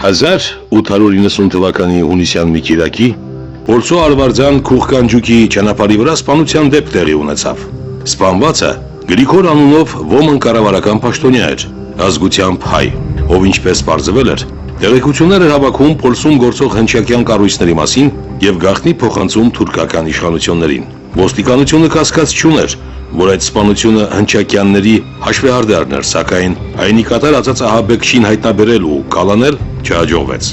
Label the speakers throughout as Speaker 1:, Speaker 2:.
Speaker 1: 1890 թվականի հունիսյան մի կիրակի Պոլսո Արվարձան Քուղկանջուկի ճանապարհի վրա սպանության դեպք տեղի ունեցավ։ Սպանվածը Գրիգոր անունով ոմն կառավարական պաշտոնյա էր, ազգությամբ հայ, ով ինչպես պարզվել էր, տեղեկություններ էր հավաքում Պոլսում գործող հնչակյան կառույցների մասին եւ գաղտնի փոխանցում թուրքական իշխանություններին։ Ոստիկանությունը կասկած չուներ, որ այդ սպանությունը հնչակյանների հաշվեհարդարն էր, սակայն այնի կատարած ահաբեկչին հայտնաբերել ու կալանել չհաջողվեց։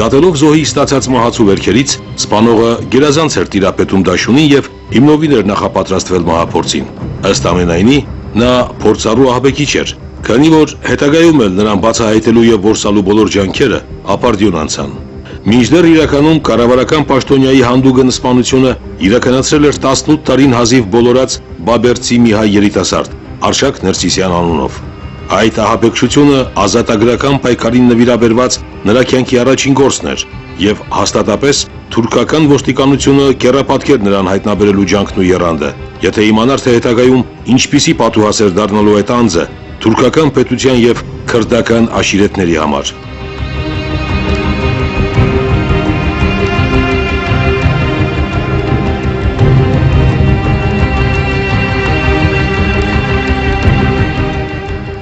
Speaker 1: Դատելով զոհի ստացած մահացու վերքերից, սպանողը գերազանց էր տիրապետում դաշունին եւ հիմնովին էր նախապատրաստվել մահափորձին։ Ըստ ամենայնի, նա փորձառու ահաբեկիչ էր, քանի որ հետագայում էլ նրան բացահայտելու եւ որսալու բոլոր ջանքերը ապարդյուն անցան։ Մինչդեռ իրականում կառավարական պաշտոնյայի հանդուգն սպանությունը իրականացրել էր 18 տարին հազիվ բոլորած բաբերցի մի հայ երիտասարդ, Արշակ Ներսիսյան անունով։ Այդ ահաբեկչությունը ազատագրական պայքարին նվիրաբերված նրա կյանքի առաջին գործն էր եւ հաստատապես թուրքական ոստիկանությունը կեռապատկեր նրան հայտնաբերելու ջանքն ու եռանդը, եթե իմանար թե հետագայում ինչպիսի պատուհաս էր դառնալու այդ անձը թուրքական պետության եւ քրդական աշիրետների համար։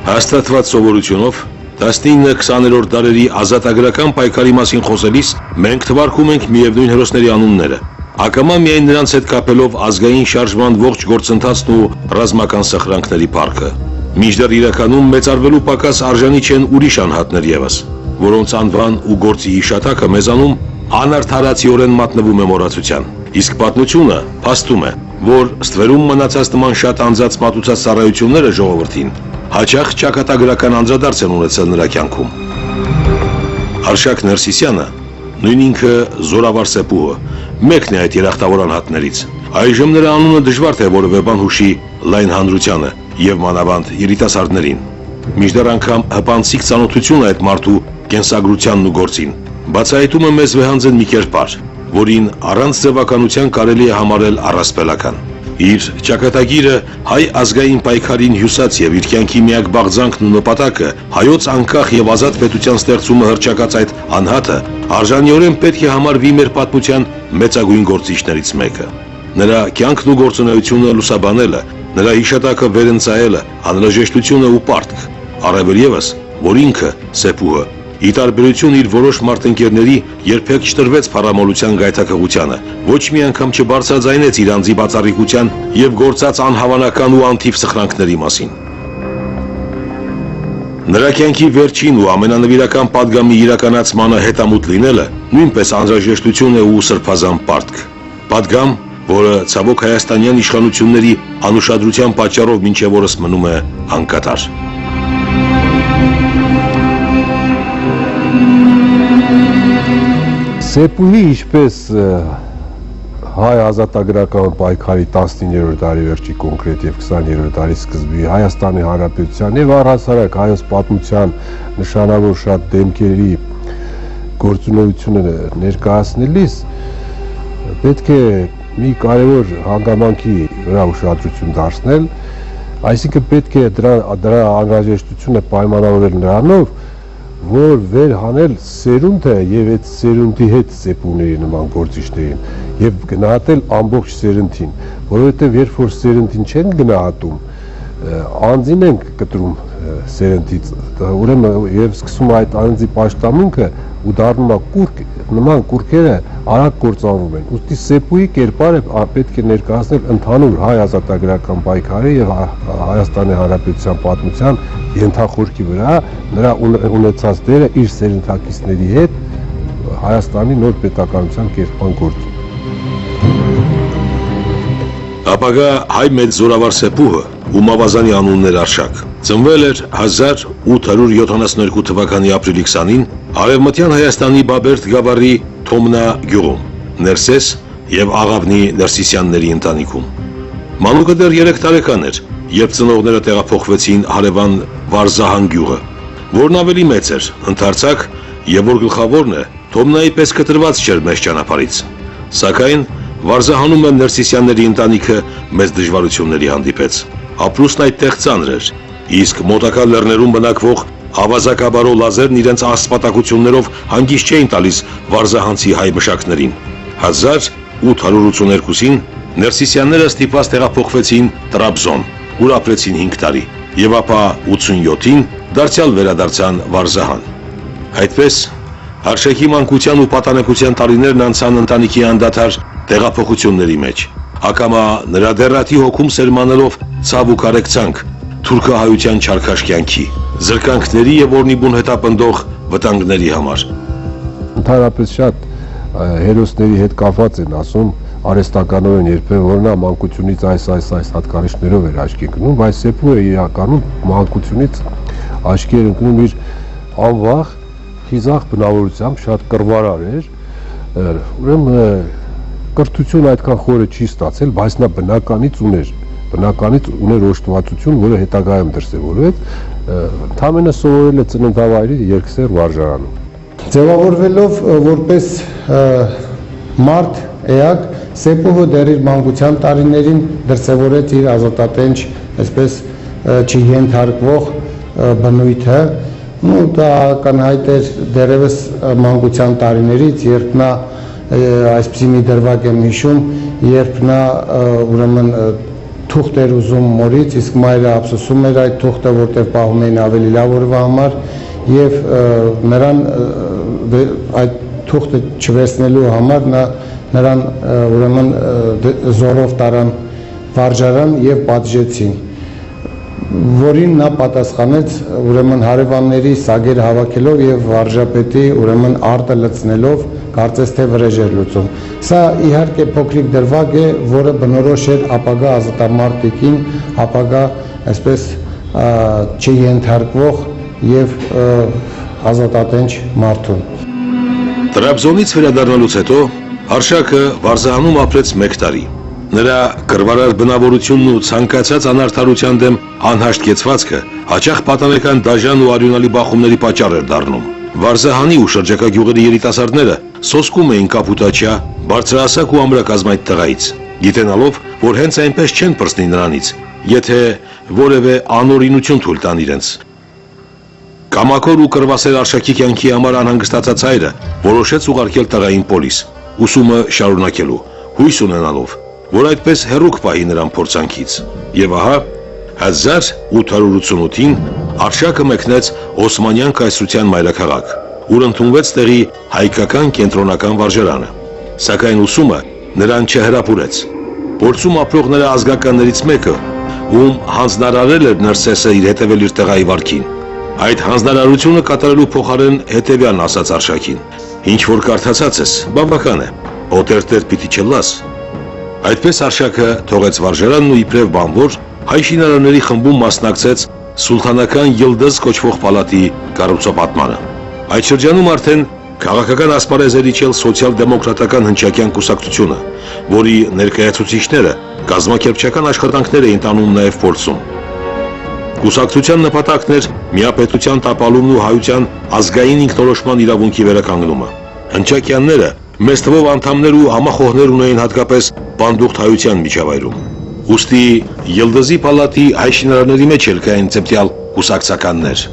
Speaker 1: Հաստատված սովորությունով 19-20-րդ դարերի ազատագրական պայքարի մասին խոսելիս մենք թվարկում ենք միևնույն հերոսների անունները, ակամա միայն նրանց հետ կապելով ազգային շարժման ողջ գործընթացն ու ռազմական սխրանքների փառքը։ Մինչդեռ իրականում մեծարվելու պակաս արժանի չեն ուրիշ անհատներ եւս, որոնց անվան ու գործի հիշատակը մեզանում անարդարացիորեն մատնվում է մոռացության։ Իսկ պատմությունը փաստում է, որ ստվերում մնացած նման շատ անձած մատուցած ծառայությունները ժողովրդին հաճախ ճակատագրական անդրադարձ են ունեցել նրա կյանքում։ Արշակ Ներսիսյանը, նույն ինքը Զորավար Սեպուհը, մեկն է այդ երախտավոր անհատներից։ Այժմ նրա անունը դժվար թե որևէ բան հուշի լայն հանրությանը եւ մանավանդ երիտասարդներին։ Մինչդեռ անգամ հպանցիկ ծանոթություն է այդ մարդու կենսագրությանն ու գործին։ Բացահայտում է մեզ վեհանձն մի կերպար, որին առանց ձևականության կարելի է համարել առասպելական։ Իր ճակատագիրը հայ ազգային պայքարին հյուսած եւ իր կյանքի միակ բաղձանքն ու նպատակը հայոց անկախ եւ ազատ պետության ստեղծումը հռչակած այդ անհատը արժանիորեն պետք է համարվի մեր պատմության մեծագույն գործիչներից մեկը։ Նրա կյանքն ու գործունեությունը լուսաբանելը, նրա հիշատակը վերընծայելը, անհրաժեշտությունը ու պարտք, առավել եւս, որ ինքը Սեպուհը ի տարբերություն իր որոշ մարտնկերների երբեք չտրվեց փառամոլության գայթակղությանը, ոչ մի անգամ չբարձրաձայնեց իր անձի բացառիկության եւ գործած անհավանական ու անթիվ սխրանքների մասին։ Նրա կյանքի վերջին ու ամենանվիրական պատգամի իրականացմանը հետամուտ լինելը նույնպես անհրաժեշտություն է ու սրբազան պարտք։ Պատգամ, որը ցավոք հայաստանյան իշխանությունների անուշադրության պատճառով մինչև օրս մնում է անկատար։
Speaker 2: Սեպուհի ինչպես հայ ազատագրական պայքարի 19-րդ դարի վերջի կոնկրետ եւ 20-րդ դարի սկզբի Հայաստանի Հանրապետության եւ առհասարակ հայոց պատմության նշանավոր շատ դեմքերի գործունեությունը ներկայացնելիս պետք է մի կարևոր հանգամանքի վրա ուշադրություն դարձնել, այսինքն պետք է դրա անհրաժեշտությունը պայմանավորել նրանով, որ վեր հանել սերունդը եւ այդ սերունդի հետ Սեպուհների նման գործիչներին եւ գնահատել ամբողջ սերնդին, որովհետեւ երբ որ սերնդին չեն գնահատում, անձին են կտրում սերնդից, ուրեմն եւ սկսում այդ անձի պաշտամունքը ու դառնում է կուրկ, նման կուրկերը արագ կործանվում են։ Ուստի Սեպուհի կերպարը պետք է ներկայացնել ընդհանուր հայ ազատագրական պայքարի եւ Հայաստանի Հանրապետության պատմության ենթախորքի վրա նրա ունեցած դերը իր սերնդակիցների հետ Հայաստանի նոր պետականության կերտման գործում։
Speaker 1: Ապագա հայ մեծ Զորավար Սեպուհը, ում ավազանի անունն էր Արշակ, ծնվել էր 1872 թվականի ապրիլի 20-ին Արևմտյան Հայաստանի Բաբերդ գավառի Թոմնա գյուղում, Ներսես եւ Աղավնի Ներսիսյանների ընտանիքում։ Մանուկը դեռ 3 տարեկան էր, երբ ծնողները տեղափոխվեցին հարևան Վարզահան գյուղը, որն ավելի մեծ էր, ընդարձակ եւ որ գլխավորն է, Թոմնայի պես կտրված չէր մեծ ճանապարհից։ Սակայն Վարզահանում էլ Ներսիսյանների ընտանիքը մեծ դժվարությունների հանդիպեց։ Ապրուստն այդտեղ ծանր էր, իսկ մոտակա լեռներում բնակվող Ավազակաբարո լազերն իրենց ասպատակություններով հանգիստ չէին տալիս վարզահանցի հայ մշակներին։ 1882-ին Ներսիսյանները ստիպված տեղափոխվեցին Տրաբզոն, ուր ապրեցին 5 տարի, եւ ապա 87-ին դարձյալ վերադարձան Վարզահան։ Այդպես Արշակի մանկության ու պատանեկության տարիներն անցան ընտանիքի անդադար տեղափոխությունների մեջ։ Ակամա նրա դեռատի հոգում սերմանելով ցավ ու կարեկցանք, թուրքահայության չարքաշ կյանքի, զրկանքների եւ օրնիբուն հետապնդող վտանգների համար։
Speaker 2: Ընդհանրապես շատ հերոսների հետ կապված են ասում արհեստականորեն երբեմն որ նա մանկությունից այս հատկանիշներով էր աչքի ընկնում, բայց Սեփուը իրականում մանկությունից աչքի էր ընկնում իր անվախ խիզախ բնավորությամբ, շատ կռվարար էր, ուրեմն կրթություն այդքան խորը չի ստացել, բայց նա բնականից ուներ օժտվածություն, որը հետագայում դրսևորվեց, ընդամենը սովորել է ծննդավայրի Երկսեր վարժարանում։
Speaker 3: Ձևավորվելով որպես մարդ էակ, Սեփուհը դեռ իր մանկության տարիներին դրսևորեց իր ազատատենչ, այսպես չենթարկվող բնույթը, դա կանհայտ էր դեռևս մանկության տարիներից, երբ նա այսպիսի մի դրվագ եմ հիշում, երբ նա ուրեմն թուղթ էր ուզում մորից, իսկ մայրը ափսոսում էր այդ թուղթը, որտեղ պահում էին ավելի լավ օրվա համար, եւ նրան այդ թուղթը չվերցնելու համար նրան ուրեմն զորով տարան վարժարան եւ պատժեցին, որին նա պատասխանեց ուրեմն հարևանների սագեր հավաքելով եւ վարժապետի ուրեմն արտը լցնելով, կարծես թե վրեժ էր լուծում։ Սա իհարկե փոքրիկ դրվագ է, որը բնորոշ էր ապագա ազատամարտիկին, ապագա այսպես չենթարկվող եւ ազատատենչ մարդուն։
Speaker 1: Տրաբզոնից վերադառնալուց հետո Արշակը Վարզահանում ապրեց 1 տարի։ Նրա կռվարար բնավորությունն ու ցանկացած անարդարության դեմ անհաշտ կեցվածքը հաճախ պատանեկան դաժան ու արյունալի բախումների պատճառ էր դառնում։ Վարզահանի ու շրջակա գյուղերի երիտասարդները սոսկում էին կապուտաչյա, բարձրահասակ ու ամրակազմ այդ տղայից, գիտենալով, որ հենց այնպես չեն պրծնի նրանից, եթե որևէ անօրինություն թույլ տան իրենց։ Կամակոր ու կռվասեր Արշակի կյանքի համար անհանգստացած հայրը որոշեց ուղարկել տղային պոլիս, ուսումը շարունակելու, հույս ունենալով, որ այդպես հեռու կպահի նրան փորձանքից։ Եվ ահա 1888-ին Արշակը մեկնեց Օսմանյան կայսրության մայրաքաղաք, ուր ընդունվեց տեղի հայկական կենտրոնական վարժարանը։ Սակայն ուսումը նրան չհրապուրեց։ Փորձում ապրող նրա ազգականներից մեկը, ում հանձնարարել էր Նրսեսը իր հետևել իր տղայի վարքին, այդ հանձնարարությունը կատարելու փոխարեն հետևյալն ասաց Արշակին. «Ինչ որ կարդացած ես, բավական է, օտերտեր պիտի չլաս»։ Այդպես Արշակը թողեց վարժարանն ու իբրև բանվոր հայ շինարարների խմբում մասնակցեց Սուլթանական Յիլդыз կոչվող պալատի կառուցապատմանը։ Այդ շրջանում արդեն քաղաքական ասպարեզ էր իջել սոցիալ-դեմոկրատական հնչակյան կուսակցությունը, որի ներկայացուցիչները կազմակերպչական աշխատանքներ էին տանում նաև փորձում։ Կուսակցության նպատակն էր միապետության տապալումն ու հայության ազգային ինքնորոշման իրավունքի վերականգնումը։ Հնչակյանները մեծ թվով անդամներ ու համախոհներ ունեին հատկապես բանդուղտ հայության միջավայրում։ Ուստի Յիլդզի պալատի հայ շինարարների մեջ էլ կային ծեպտյալ կուսակցականներ։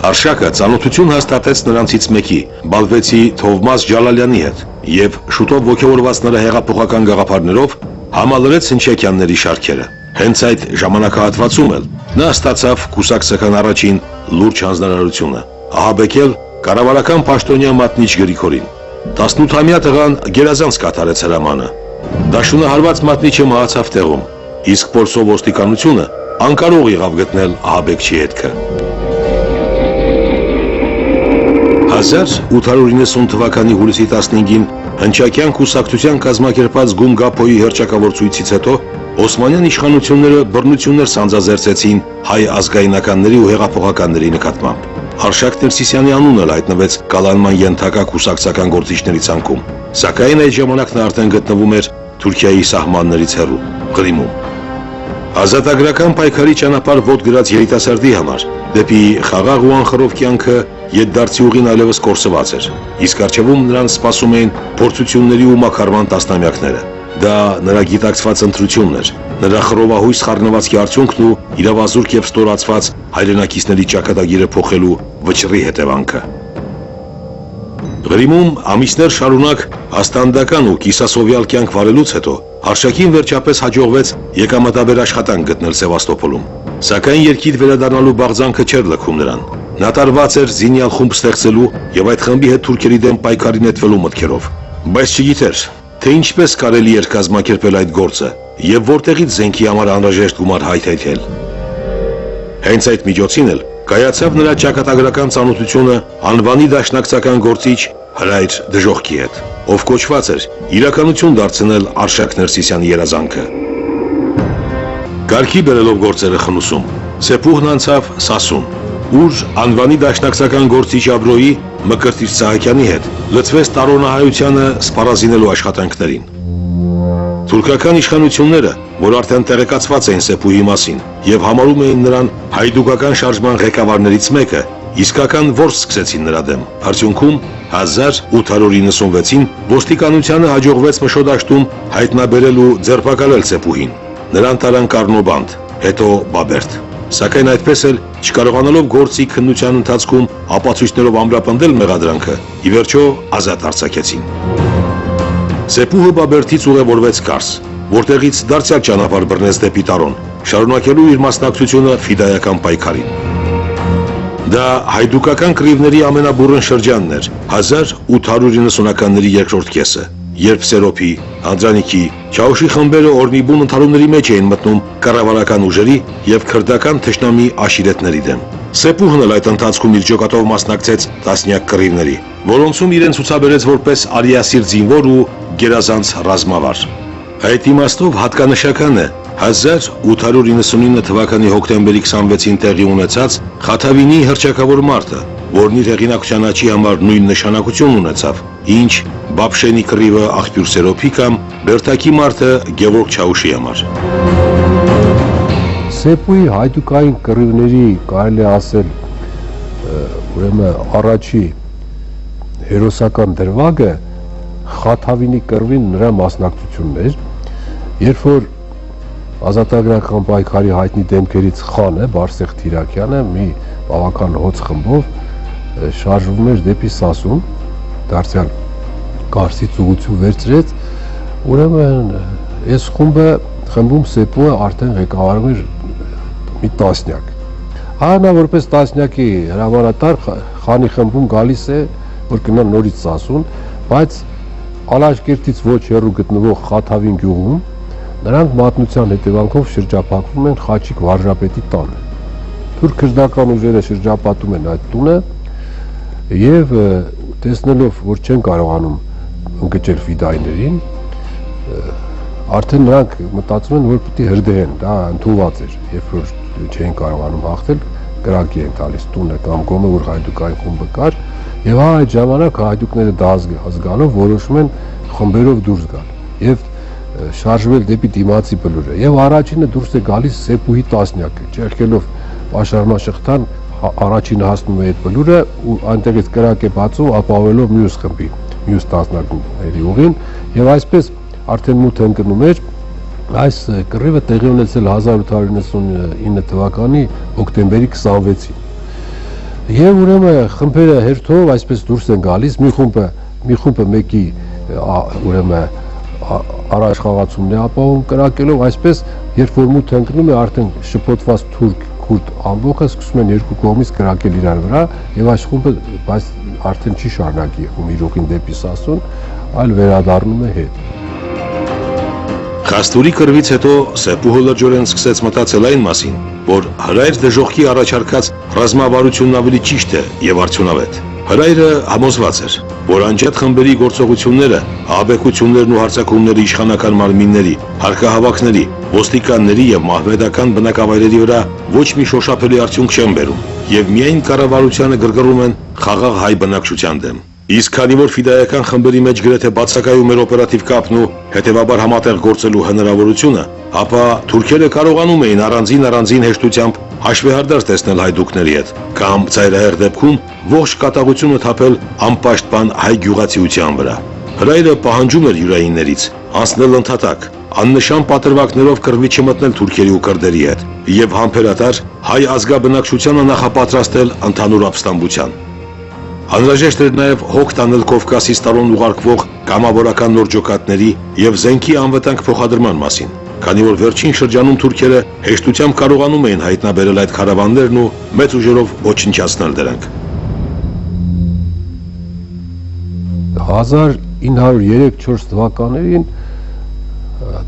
Speaker 1: Արշակը ծանոթություն հաստատեց նրանցից մեկի, Բալվեցի Թովմաս Ջալալյանի հետ, եւ շուտով ոգևորված նրա հեղափոխական գաղափարներով համալրեց հնչակյանների շարքերը։ Հենց այդ ժամանակահատվածում էլ նա ստացավ կուսակցական առաջին լուրջ հանձնարարությունը՝ ահաբեկել կառավարական պաշտոնյա մատնիչ Գրիգորին։ 18-ամյա տղան գերազանց կատարեց հրամանը։ Դաշունահարված մատնիչը մահացավ տեղում, իսկ Պոլսով ոստիկանությունը անկարող եղավ գտնել ահաբեկչի հետքը։ 1890 թվականի հուլիսի 15-ին հնչակյան կուսակցության կազմակերպած Գումգափոյի հռչակավոր ցույցից հետո Օսմանյան իշխանությունները բռնություններ սանձազերծեցին հայ ազգայնականների ու հեղափոխականների նկատմամբ։ Արշակ Ներսիսյանի անունը հայտնվեց կալանման ենթակա կուսակցական գործիչների ցանկում, սակայն այդ ժամանակ նա արդեն գտնվում էր Թուրքիայի սահմաններից հեռու, Ղրիմում։ Ազատագրական պայքարի ճանապարհ ոտք գրած երիտասարդի համար դեպի խաղաղ ու անխռով կյանքը ետդարձի ուղին այլևս կորսված էր, իսկ առջևում նրան սպասում էին փորձությունների ու մակարման տասնամյակները։ Դա նրա գիտակցված ընտրությունն էր, նրա խռովահույս խառնվածքի արդյունքն ու իրավազուրկ եւ ստորացված հայրենակիցների ճակատագիրը փոխելու վճռի հետևանքը։ Ղրիմում ամիսներ շարունակ աստանդական ու կիսասովյալ կյանք վարելուց հետո Արշակին վերջապես հաջողվեց եկամտաբեր աշխատանք գտնել Սևաստոպոլում, սակայն երկիր վերադառնալու բաղձանքը չէր լքում նրան։ Նա տարված էր զինյալ խումբ ստեղծելու եւ այդ խմբի հետ թուրքերի դեմ պայքարի նետվելու մտքերով, բայց չգիտեր, թե ինչպես կարելի էր կազմակերպել այդ գործը եւ որտեղից զենքի համար անհրաժեշտ գումար հայթայթել։ Հենց այդ միջոցին էլ կայացավ նրա ճակատագրական ծանոթությունը անվանի դաշնակցական գործիչ Հրայր Դժոխքի հետ, ով կոչված էր իրականություն դարձնել Արշակ Ներսիսյանի երազանքը։ Կարգի բերելով գործերը խնուսում, Սեփուհն անցավ Սասուն, ուր անվանի դաշնակցական գործիչ Աբրոյի Մկրտիչ Սահակյանի հետ լծվեց տարոնահայությանը սպառազինելու աշխատանքներին։ Թուրքական իշխանությունները, որ արդեն տեղեկացված էին Սեփուհի մասին եւ համարում էին նրան հայդուկական շարժման ղեկավարներից մեկը, իսկական որս սկսեցին նրա դեմ։ Արդյունքում 1896-ին ոստիկանությանը հաջողվեց Մշոդաշտում հայտնաբերել ու ձերբակալել Սեփուհին։ Նրան տարան Կառնոբանդ, հետո Բաբերդ։ Սակայն այդպես էլ չկարողանալով գործի քննության ընթացքում ապացույցներով ամրապնդել մեղադրանքը, ի վերջո ազատ արձակեցին։ Սեփուհը Բաբերդից ուղևորվեց Կարս, որտեղից դարձյալ ճանապարհ բռնեց դեպի Տարոն, շարունակելու իր մասնակցությունը ֆիդայական պայքարին։ Դա հայդուկական կռիվների ամենաբուրըն շրջանն էր 1890-ականների երկրորդ կեսը, երբ Սերոփի, Անդրանիկի, Չաուշի խմբերը օրնիբուն ընդհարումների մեջ էին մտնում կառավարական ուժերի եւ քրդական թշնամի աշիրետների դեմ։ Սեփուհն էլ այդ ընթացքում իր ջոկատով մասնակցեց տասնյակ կռիվների, որոնցում իրեն ցուցաբերեց որպես արիասիր զինվոր ու գերազանց ռազմավար։ Այդ իմաստով հատկանշական է 1899 թվականի հոկտեմբերի 26-ին տեղի ունեցած Խաթավինի հռչակավոր մարտը, որն իր հեղինակության աճի համար նույն նշանակություն ունեցավ, ինչ Բաբշենի կռիվը Աղբյուր Սերոփի կամ Բերթակի մարտը Գևորգ Չաուշի համար։
Speaker 2: Սեփուհի հայդուկային կռիվների կարելի է ասել ուրեմն առաջի հերոսական դրվագը Խաթավինի կռվին նրա մասնակցությունն էր, երբ որ ազատագրական պայքարի հայտնի դեմքերից խանը Բարսեղ Թիրակյանը մի բավական հոծ խմբով շարժվում էր դեպի Սասուն, դարձյալ Կարսից ուղղություն վերցրեց, ուրեմն այս խմբում Սեփուհը արդեն ղեկավարում էր մի տասնյակ։ Նա որպես տասնյակի հրամանատար խանի խմբում գալիս է, որ գնա նորից Սասուն, բայց Ալաշկերտից ոչ հեռու գտնվող Խաթավին գյուղում նրանք մատնության հետևանքով շրջափակվում են Խաչիկ վարժապետի տանը։ Թուրք-քրդական ուժերը շրջապատում են այդ տունը եւ տեսնելով, որ չեն կարողանում ընկճել ֆիդայներին, արդեն նրանք մտածում են, որ պետք է հրդեհեն, դա ընդունված էր, երբ որ չէին կարողանում հաղթել, կրակի են տալիս տունը կամ գոմը, որ հայդուկային խումբը կար, եւ այդ ժամանակ հայդուկները դա զգալով որոշում են խմբերով դուրս գալ եւ շարժվել դեպի դիմացի բլուրը եւ առաջինը դուրս է գալիս Սեփուհի տասնյակը, ճեղքելով Պաշարմաշղթան առաջինը հասնում է այդ բլուրը ու այնտեղից կրակ է բացում ապահովելով մյուս խմբի, մյուս տասնյակների ուղին եւ այսպես արդեն մութ ընկնում էր։ Այս կռիվը տեղի ունեցել 1899 թվականի հոկտեմբերի 26-ին։ Եվ ուրեմն խմբերը հերթով այսպես դուրս են գալիս, մի խումբը մեկի ուրեմն առաջխաղացումն է ապահովում կրակելով, այսպես երբ որ մութ ընկնում է արդեն շփոթված թուրք-քուրդ ամբողջը սկսում են երկու կողմից կրակել իրար վրա եւ այս խումբը բայց արդեն չի շարունակի իր ուղին դեպի Սասուն, այլ վերադառնում է հետ։
Speaker 1: Խաստուրի կռվից հետո Սեփուհը լրջորեն սկսեց մտածել այն մասին, որ Հրայր Դժոխքի առաջարկած ռազմավարությունն ավելի ճիշտ է եւ արդյունավետ։ Հրայրը համոզված էր, որ անջատ խմբերի գործողությունները, ահաբեկություններն ու հարձակումները իշխանական մարմինների, հարկահավաքների, ոստիկանների եւ մահմեդական բնակավայրերի վրա ոչ մի շոշափելի արդյունք չեն բերում եւ միայն կառավարությանը գրգռում են խաղաղ հայ բնակչության դեմ։ Իսկ քանի որ ֆիդայական խմբերի մեջ գրեթե բացակայում էր օպերատիվ կապն ու հետևաբար համատեղ գործելու հնարավորությունը, ապա թուրքերը կարողանում էին առանձին հեշտությամբ հաշվեհարդար տեսնել հայդուկների հետ կամ ծայրահեղ դեպքում ողջ կատաղությունը թափել անպաշտպան հայ գյուղացիության վրա։ Հրայրը պահանջում էր յուրայիններից անցնել ընդհատակ, աննշան պատրվակներով կռվի չմտնել թուրքերի ու քրդերի հետ եւ համբերատար հայ ազգաբնակչությանը նախապատրաստել ընդհանուր ապստամբության։ Անհրաժեշտ էր նաև հոգ տանել Կովկասից տարոն ուղարկվող կամավորական նոր ջոկատների եւ զենքի անվտանգ փոխադրման մասին, քանի որ վերջին շրջանում թուրքերը հեշտությամբ կարողանում էին հայտնաբերել այդ քարավաններն ու մեծ ուժերով ոչնչացնել դրանք։
Speaker 2: 1903-4 թվականներին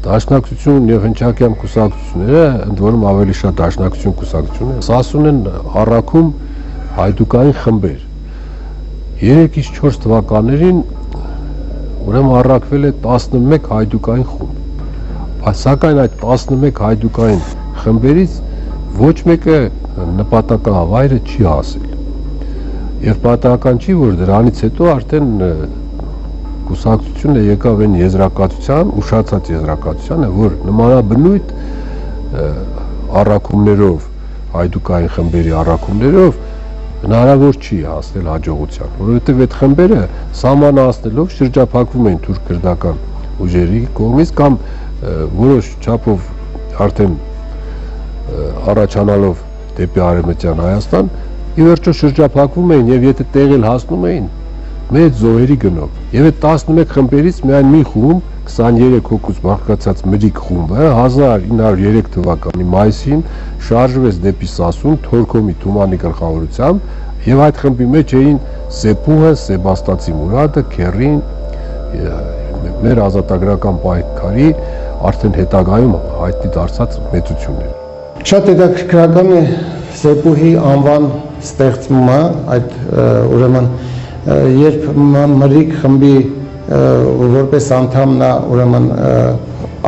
Speaker 2: Դաշնակցություն եւ հնչակյան կուսակցությունները, ընդ որում ավելի շատ Դաշնակցություն կուսակցությունները, ասում են առաքում հայդուկային խմբեր։ 3-4 թվականներին ուրեմն առաքվել է 11 հայդուկային խումբ։ Սակայն այդ 11 հայդուկային խմբերից ոչ մեկը նպատակահավայրը չի հասել։ Եվ պատահական չի, որ դրանից հետո արդեն կուսակցությունը եկավ այն եզրակացության, ուշացած եզրակացությանը, որ նմանաբնույթ առաքումներով, հայդուկային խմբերի առաքումներով հնարավոր չի հասնել հաջողության, որովհետև այդ խմբերը սահմանահասնելով շրջափակվում էին թուրք-քրդական ուժերի կողմից կամ որոշ չափով արդեն առաջանալով դեպի արևմտյան Հայաստան, ի վերջո շրջափակվում էին եւ եթե տեղել հասնում էին մեծ զոհերի գնով։ Եվ այդ 11 խմբերից միայն մի խումբ, 23 հոգուց բաղկացած Մրիկ խումբը 1903 թվականի մայիսին շարժվեց դեպի Սասուն Թորքոմի Թումանի գլխավորությամբ եւ այդ խմբի մեջ էին Սեփուհը, Սեբաստացի Մուրադը, Քերին, մեր ազատագրական պայքարի արդեն հետագայում հայտնի դարձած մեծություններ։
Speaker 3: Շատ հետաքրքրական է Սեփուհի անվան ստեղծումը, այդ ուրեմն երբ Մրիկ խմբի որպես անդամ նա ուրեմն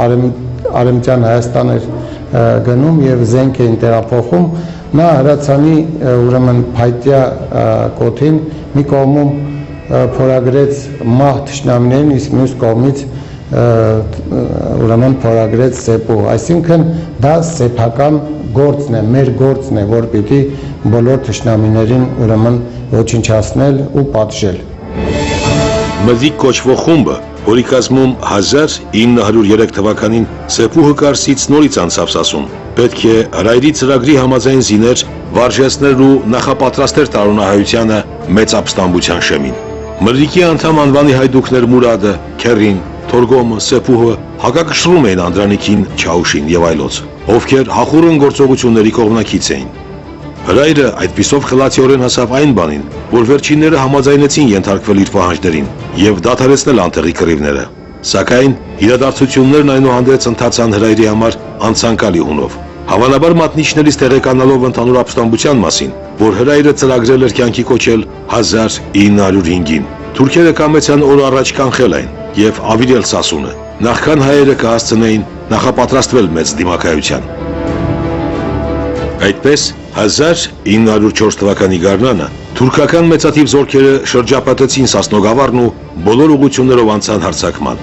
Speaker 3: արևմտյան Հայաստան էր գնում եւ զենք էին տեղափոխում, նա հրացանի ուրեմն փայտյա կոթին մի կողմում փորագրեց մահ թշնամիներին, իսկ մյուս կողմից ուրեմն փորագրեց Սեփուհ, այսինքն դա սեփական գործն է, մեր գործն է, որ պիտի բոլոր թշնամիներին ուրեմն ոչնչացնել ու պատժել։
Speaker 1: Մրիկ կոչվող խումբը, որի կազմում 1903 թվականին Սեփուհը Կարսից նորից անցավ Սասուն, պետք է հրայրի ծրագրի համաձայն զիներ, վարժեցներ ու նախապատրաստեր տարօնահայությանը մեծ ապստամբության շեմին։ Մրիկի անդամ անվանի հայդուկներ Մուրադը, Քերին, Թորգոմը, Սեփուհը հակակշռում էին Անդրանիկին, Չաուշին եւ այլոց, ովքեր հախուռն գործողությունների կողմնակից էին։ Հրայրը այդպիսով խլացիորեն հասավ այն բանին, որ վերջինները համաձայնեցին ենթարկվել իր պահանջներին եւ դադարեցնել անտեղի կռիվները։ Սակայն իրադարձություններն այնուհանդերձ ընթացան հրայրի համար անցանկալի հունով։ Հավանաբար մատնիչներից տեղեկանալով ընդհանուր ապստամբության մասին, որ հրայրը ծրագրել էր կյանքի կոչել 1905-ին, թուրքերը կամեցան օր առաջ կանխել այն եւ ավիրել Սասունը, նախքան հայերը կհասցնեին նախապատրաստվել մեծ դիմակայության։ Այդպես 1904 թվականի գարնանը թուրքական մեծաթիվ զորքերը շրջապատեցին Սասնոգավառն ու բոլոր ուղղություններով անցան հարձակման։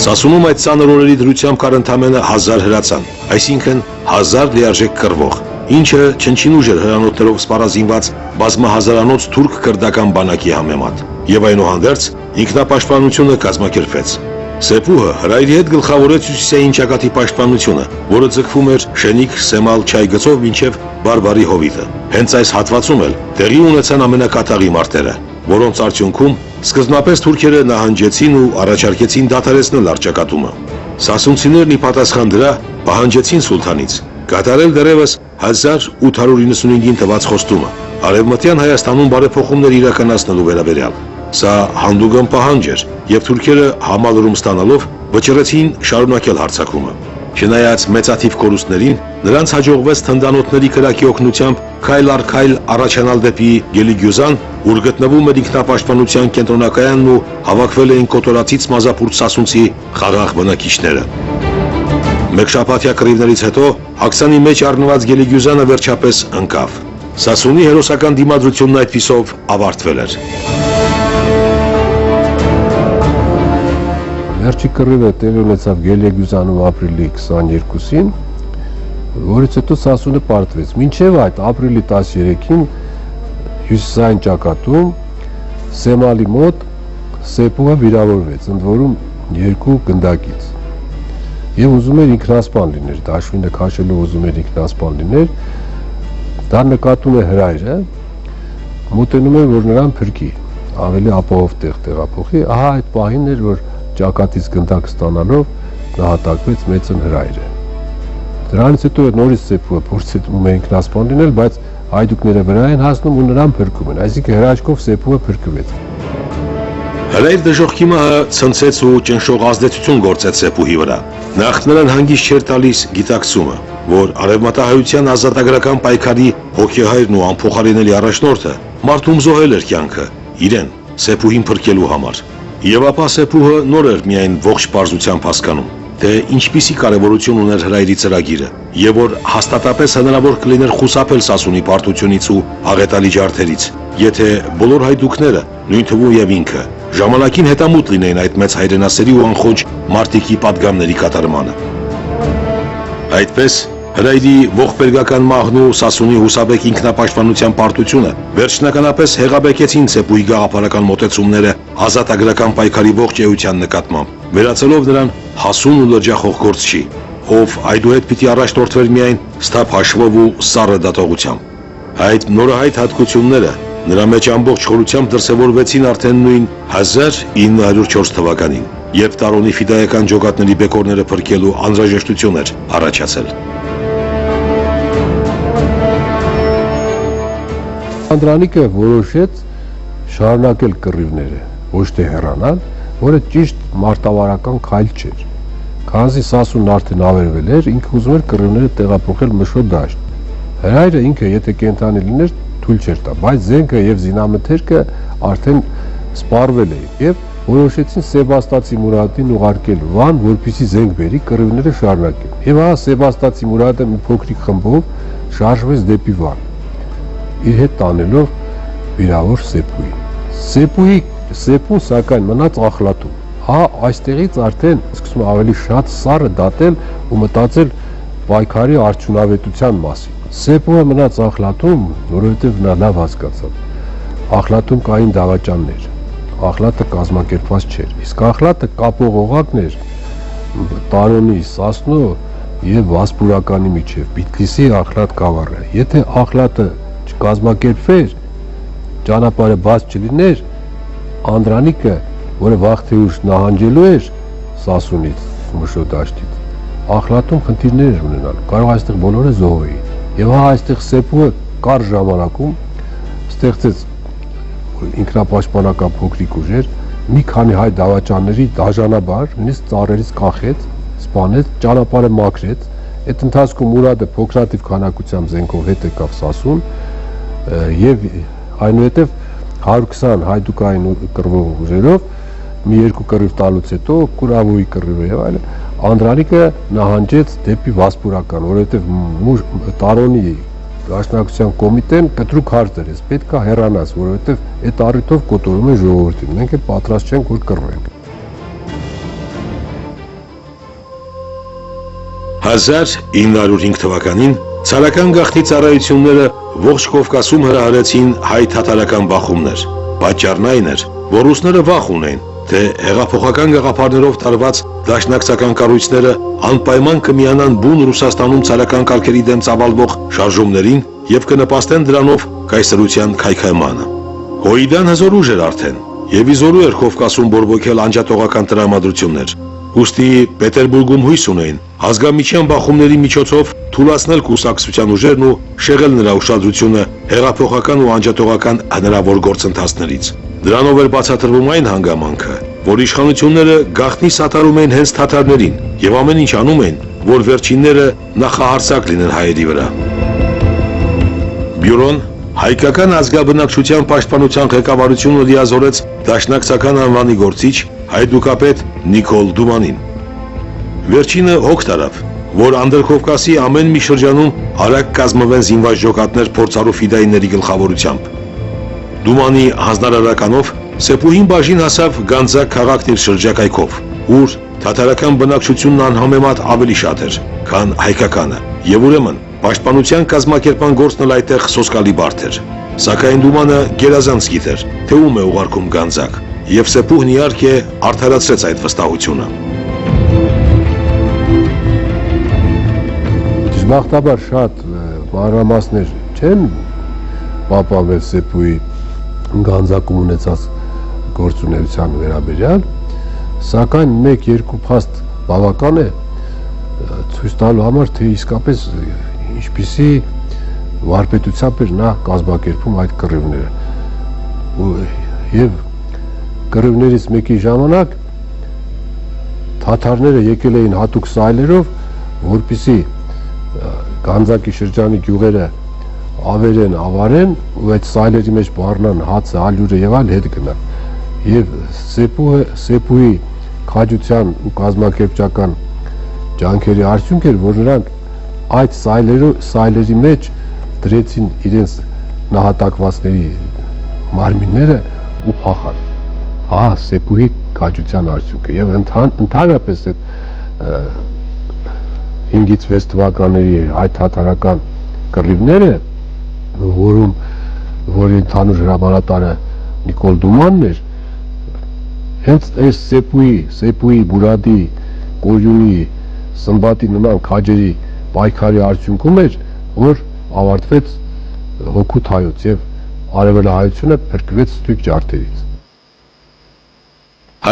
Speaker 1: Սասունում այդ ծանր օրերի դրությամբ կար ընդամենը 1000 հրացան, այսինքն 1000 լիարժեք կռվող, ինչը չնչին ուժ էր հրանոթներով սպառազինված բազմահազարանոց թուրք-քրդական բանակի համեմատ, եւ այնուհանդերձ ինքնապաշտպանությունը կազմակերպվեց։ Սեփուհը հրայրի հետ գլխավորեց հյուսիսային ճակատի պաշտպանությունը, որը ձգվում էր Շենիկ, Սեմալ, Չայգծով մինչև Բարբարի հովիտը։ Հենց այս հատվածում էլ տեղի ունեցան ամենակատաղի մարտերը, որոնց արդյունքում սկզբնապես թուրքերը նահանջեցին ու առաջարկեցին դադարեցնել առճակատումը։ Սասունցիներն ի պատասխան դրա պահանջեցին սուլթանից կատարել դեռևս 1895-ին տված խոստումը Արևմտյան Հայաստանում բարեփոխումներ իրականացնելու վերաբերյալ։ Սա հանդուգն պահանջ էր, եւ թուրքերը համալրում ստանալով վճռեցին շարունակել հարձակումը։ Չնայած մեծաթիվ կորուստներին, նրանց հաջողվեց թնդանոթների կրակի օգնությամբ քայլ առ քայլ առաջանալ դեպի Գելիգյուզան, ուր գտնվում էր ինքնապաշտպանության կենտրոնակայանն ու հավաքվել էին կոտորածից մազապուրտ Սասունցի խաղաղ բնակիչները։ Մեկշաբաթյա կռիվներից հետո Աքսանի մեջ առնված Գելիգյուզանը վերջապես ընկավ։ Սասունի հերոսական դիմադրությունն այդպիսով ավարտվել էր։
Speaker 2: Վերջի կռիվը տեղի ունեցավ Գելիգյուզանում ապրիլի 22-ին, որից հետո Սասունը պարտվեց։ Մինչև այդ ապրիլի 13-ին հյուսիսային ճակատում Սեմալի մոտ Սեպուհը վիրավորվեց, ընդ որում 2 գնդակից։ Եվ ուզում էր ինքնասպան լիներ, դաշույնը քաշելով ուզում էր ինքնասպան լիներ, դա նկատում է հրայրը, մոտենում է, որ նրան փրկի, ավելի ապահով տեղ տեղափոխի, ահա այդ պահին էր, որ ճակատից գնդակ ստանալով նահատակվեց մեծն հրայրը։ Դրանից հետո նորից Սեպուհը փորձում է ինքնասպան լինել, բայց հայդուկները վրա են հասնում ու նրան փրկում են, այսինքն հրաչքով Սեպուհը փրկվեց։
Speaker 1: Հրայր դժոխքի մահը ցնցեց ու ճնշող ազդեցություն գործեց Սեպուհի վրա։ Նախ նրան հանգիստ չէր տալիս գիտակցումը, որ արևմտահայության ազատագրական պայքարի հոգեհայրն ու անփոխարինելի առաջնորդը մարդում զոհել էր կյանքը, իրեն, Սեպուհին փրկելու համար։ Եվ ապա Սեպուհը նոր էր միայն ողջ պարզությամբ հասկանում, թե ինչպիսի կարևորություն ուներ հրայրի ծրագիրը, եւ որ հաստատապես հնարավոր կլիներ խուսափել Սասունի պարտությունից ու աղետալի ջարդերից, եթե բոլոր հայդուկները, նույն թվում եւ ինքը, ժամանակին հետամուտ լինեին այդ մեծ հայրենասերի ու անխոջ մարտիկի պատգամների կատարմանը։ Այդպես հրայրի ողբերգական մահն ու Սասունի հուսաբեկ ինքնապաշտպանության պարտությունը վերջնականապես հեղաբեկեցին Սեպուհի գաղափարական մոտեցումները ազատագրական պայքարի ողջ էության նկատմամբ, վերածելով նրան հասուն ու լրջախող գործչի, ով այդուհետ պիտի առաջնորդվեր միայն սթափ հաշվով ու սառը դատողությամբ։ Այդ նորահայտ հատկությունները նրա մեջ ամբողջ խորությամբ դրսևորվեցին արդեն նույն 1904 թվականին, երբ Տարոնի ֆիդայական ջոկատների բեկորները փրկելու անհրաժեշտություն էր առաջացել։
Speaker 2: Անդրանիկը որոշեց շարունակել կռիվները, ոչ թե հեռանալ, որը ճիշտ մարտավարական քայլ չէր։ Քանզի Սասունն արդեն ավերվել էր, ինքը ուզում էր կռիվները տեղափոխել Մշո դաշտ։ Հրայրը ինքը եթե կենթանի լիներ, թույլ չէր տա, բայց զենքը եւ զինամթերքը արդեն սպառվել էին եւ որոշեցին Սեբաստացի Մուրադին ուղարկել Վան, որպեսզի զենք բերի կռիվները շարունակեն։ Եվ ահա Սեբաստացի Մուրադը մի փոքրիկ խմբով շարժվեց դեպի Վան, իր հետ տանելով վիրավոր Սեպուհին։ Սեպուն սակայն մնաց ախլատում։ Հա այստեղից արդեն սկսում ավելի շատ սառը դատել ու մտածել պայքարի արդյունավետության մասին։ Սեպուհը մնաց ախլատում, որովհետև նա լավ հասկացավ։ Ախլատում կային դավաճաններ, ախլատը կազմակերպված չէր, իսկ ախլատը կապող օղակն էր Տարոնի, Սասնո եւ Վասպուրականի միջև, Բիթլիսի ախլատ գավառը։ Եթե ախլատը չկազմակերպվեր, ճանապարհը բաց չլիներ, Անդրանիկը, որը վաղ թե ուշ նահանջելու էր Սասունից, Մշո դաշտից, ախլատում խնդիրներ էր ունենալ, կարող այստեղ բոլորը զոհեին։ Եվ հա այստեղ Սեպուհը կար ժամանակում ստեղծեց ինքնապաշտպանական փոքրիկ ուժեր, մի քանի հայ դավաճանների դաժանաբար, նույնիսկ ծառերից կախեց, սպանեց, ճանապարհը մաքրեց։ Այդ ընթացքում Մուրադը փոքրաթիվ քանակությամբ զենքով հետ եկավ Սասուն եւ այնուհետեւ 120 հայդուկային կռվող ուժերով մի երկու կռիվ տալուց հետո Կուրավոյի կռիվը եւ այլն Անդրանիկը նահանջեց դեպի Վասպուրական, որովհետեւ Տարոնի Դաշնակցության կոմիտեն կտրուկ հարց դրեց, պետք է հեռանաս, որովհետեւ այդ առիթով կոտորում են ժողովրդին, մենք էլ պատրաստ չենք որ կռվենք։
Speaker 1: 1905 թվականին ցարական գաղտնի ծառայությունները ողջ Կովկասում հրահրեցին հայ-թաթարական բախումներ։ Պատճառն այն էր, որ ռուսները վախ ունեն, թե հեղափոխական գաղափարներով տարված դաշնակցական կառույցները անպայման կմիանան բուն Ռուսաստանում ցարական կարգերի դեմ ծավալվող շարժումներին եւ կնպաստեն դրանով կայսրության քայքայմանը։ Հոյդան հզոր ուժ էր արդեն եւ իզորու էր Կովկասում բորբոքել անջատողական տրամադրություններ։ Ուստի Պետերբուրգում հույս ունեն ազգամիջյան բախումների միջոցով թուլացնել կուսակցության ուժերն ու շեղել նրա ուշադրությունը հեղափոխական ու անջատողական հնարավոր գործընթացներից։ Դրանով էր բացատրվում այն հանգամանքը, որ իշխանությունները գաղտնի սատարում են հենց թաթարներին եւ ամեն ինչ անում են, որ վերջինները նախահարցակ լինեն հայերի վրա։ Բյուրոն հայկական ազգաբնակչության պաշտպանության ղեկավարությունը լիազորեց դաշնակցական անվանի գործիչ հայդուկապետ Նիկոլ Դումանին։ Վերջինը հոգ տարավ, որ Անդրկովկասի ամեն մի շրջանում արագ կազմվեն զինված ջոկատներ փորձառու ֆիդայինների գլխավորությամբ։ Դումանի հանձնարարականով Սեպուհին բաժին հասավ Գանձակ քաղաքն իր շրջակայքով, ուր թաթարական բնակչությունն անհամեմատ ավելի շատ էր, քան հայկականը, եւ ուրեմն պաշտպանության կազմակերպման գործն էլ այդտեղ սոսկալի բարդ էր։ Սակայն Դումանը գերազանց գիտեր, թե ում է ուղարկում Գանձակ, եւ Սեփուհն իհարկե արդարացրեց այդ վստահությունը։
Speaker 2: Դժբախտաբար շատ մանրամասներ չեն պահպանվել Սեփուհի գանձակում ունեցած գործունեության վերաբերյալ, սակայն 1-2 փաստ բավական է ցույց տալու համար, թե իսկապես ինչպիսի վարպետությամբ էր նա կազմակերպում այդ կռիվները։ Եվ կռիվներից մեկի ժամանակ թաթարները եկել էին հատուկ սայլերով, որպեսզի Գանձակի շրջանի գյուղերը ավերեն, ավարեն ու այդ սայլերի մեջ բառնան հացը, ալյուրը եւ այլ հետ գնան։ Եվ Սեփուհի քաջության ու կազմակերպչական ջանքերի արդյունք էր, որ նրանք այդ սայլերի մեջ դրեցին իրենց նահատակվածների մարմինները ու փախան։ Հա, Սեփուհի քաջության արդյունքը եւ ընդհանրապես այդ 5-ից 6 թվականների այդ հաթարական կռիվները, որի ընդհանուր հրամանատարը Նիկոլ Դումանն էր, հենց այս Սեփուհի, Բուրադի, Կորյունի, Սմբատի նման քաջերի պայքարի արդյունքում էր, որ ավարտվեց հօգուտ հայոց եւ արևելահայությունը փրկվեց ստույգ ջարդերից։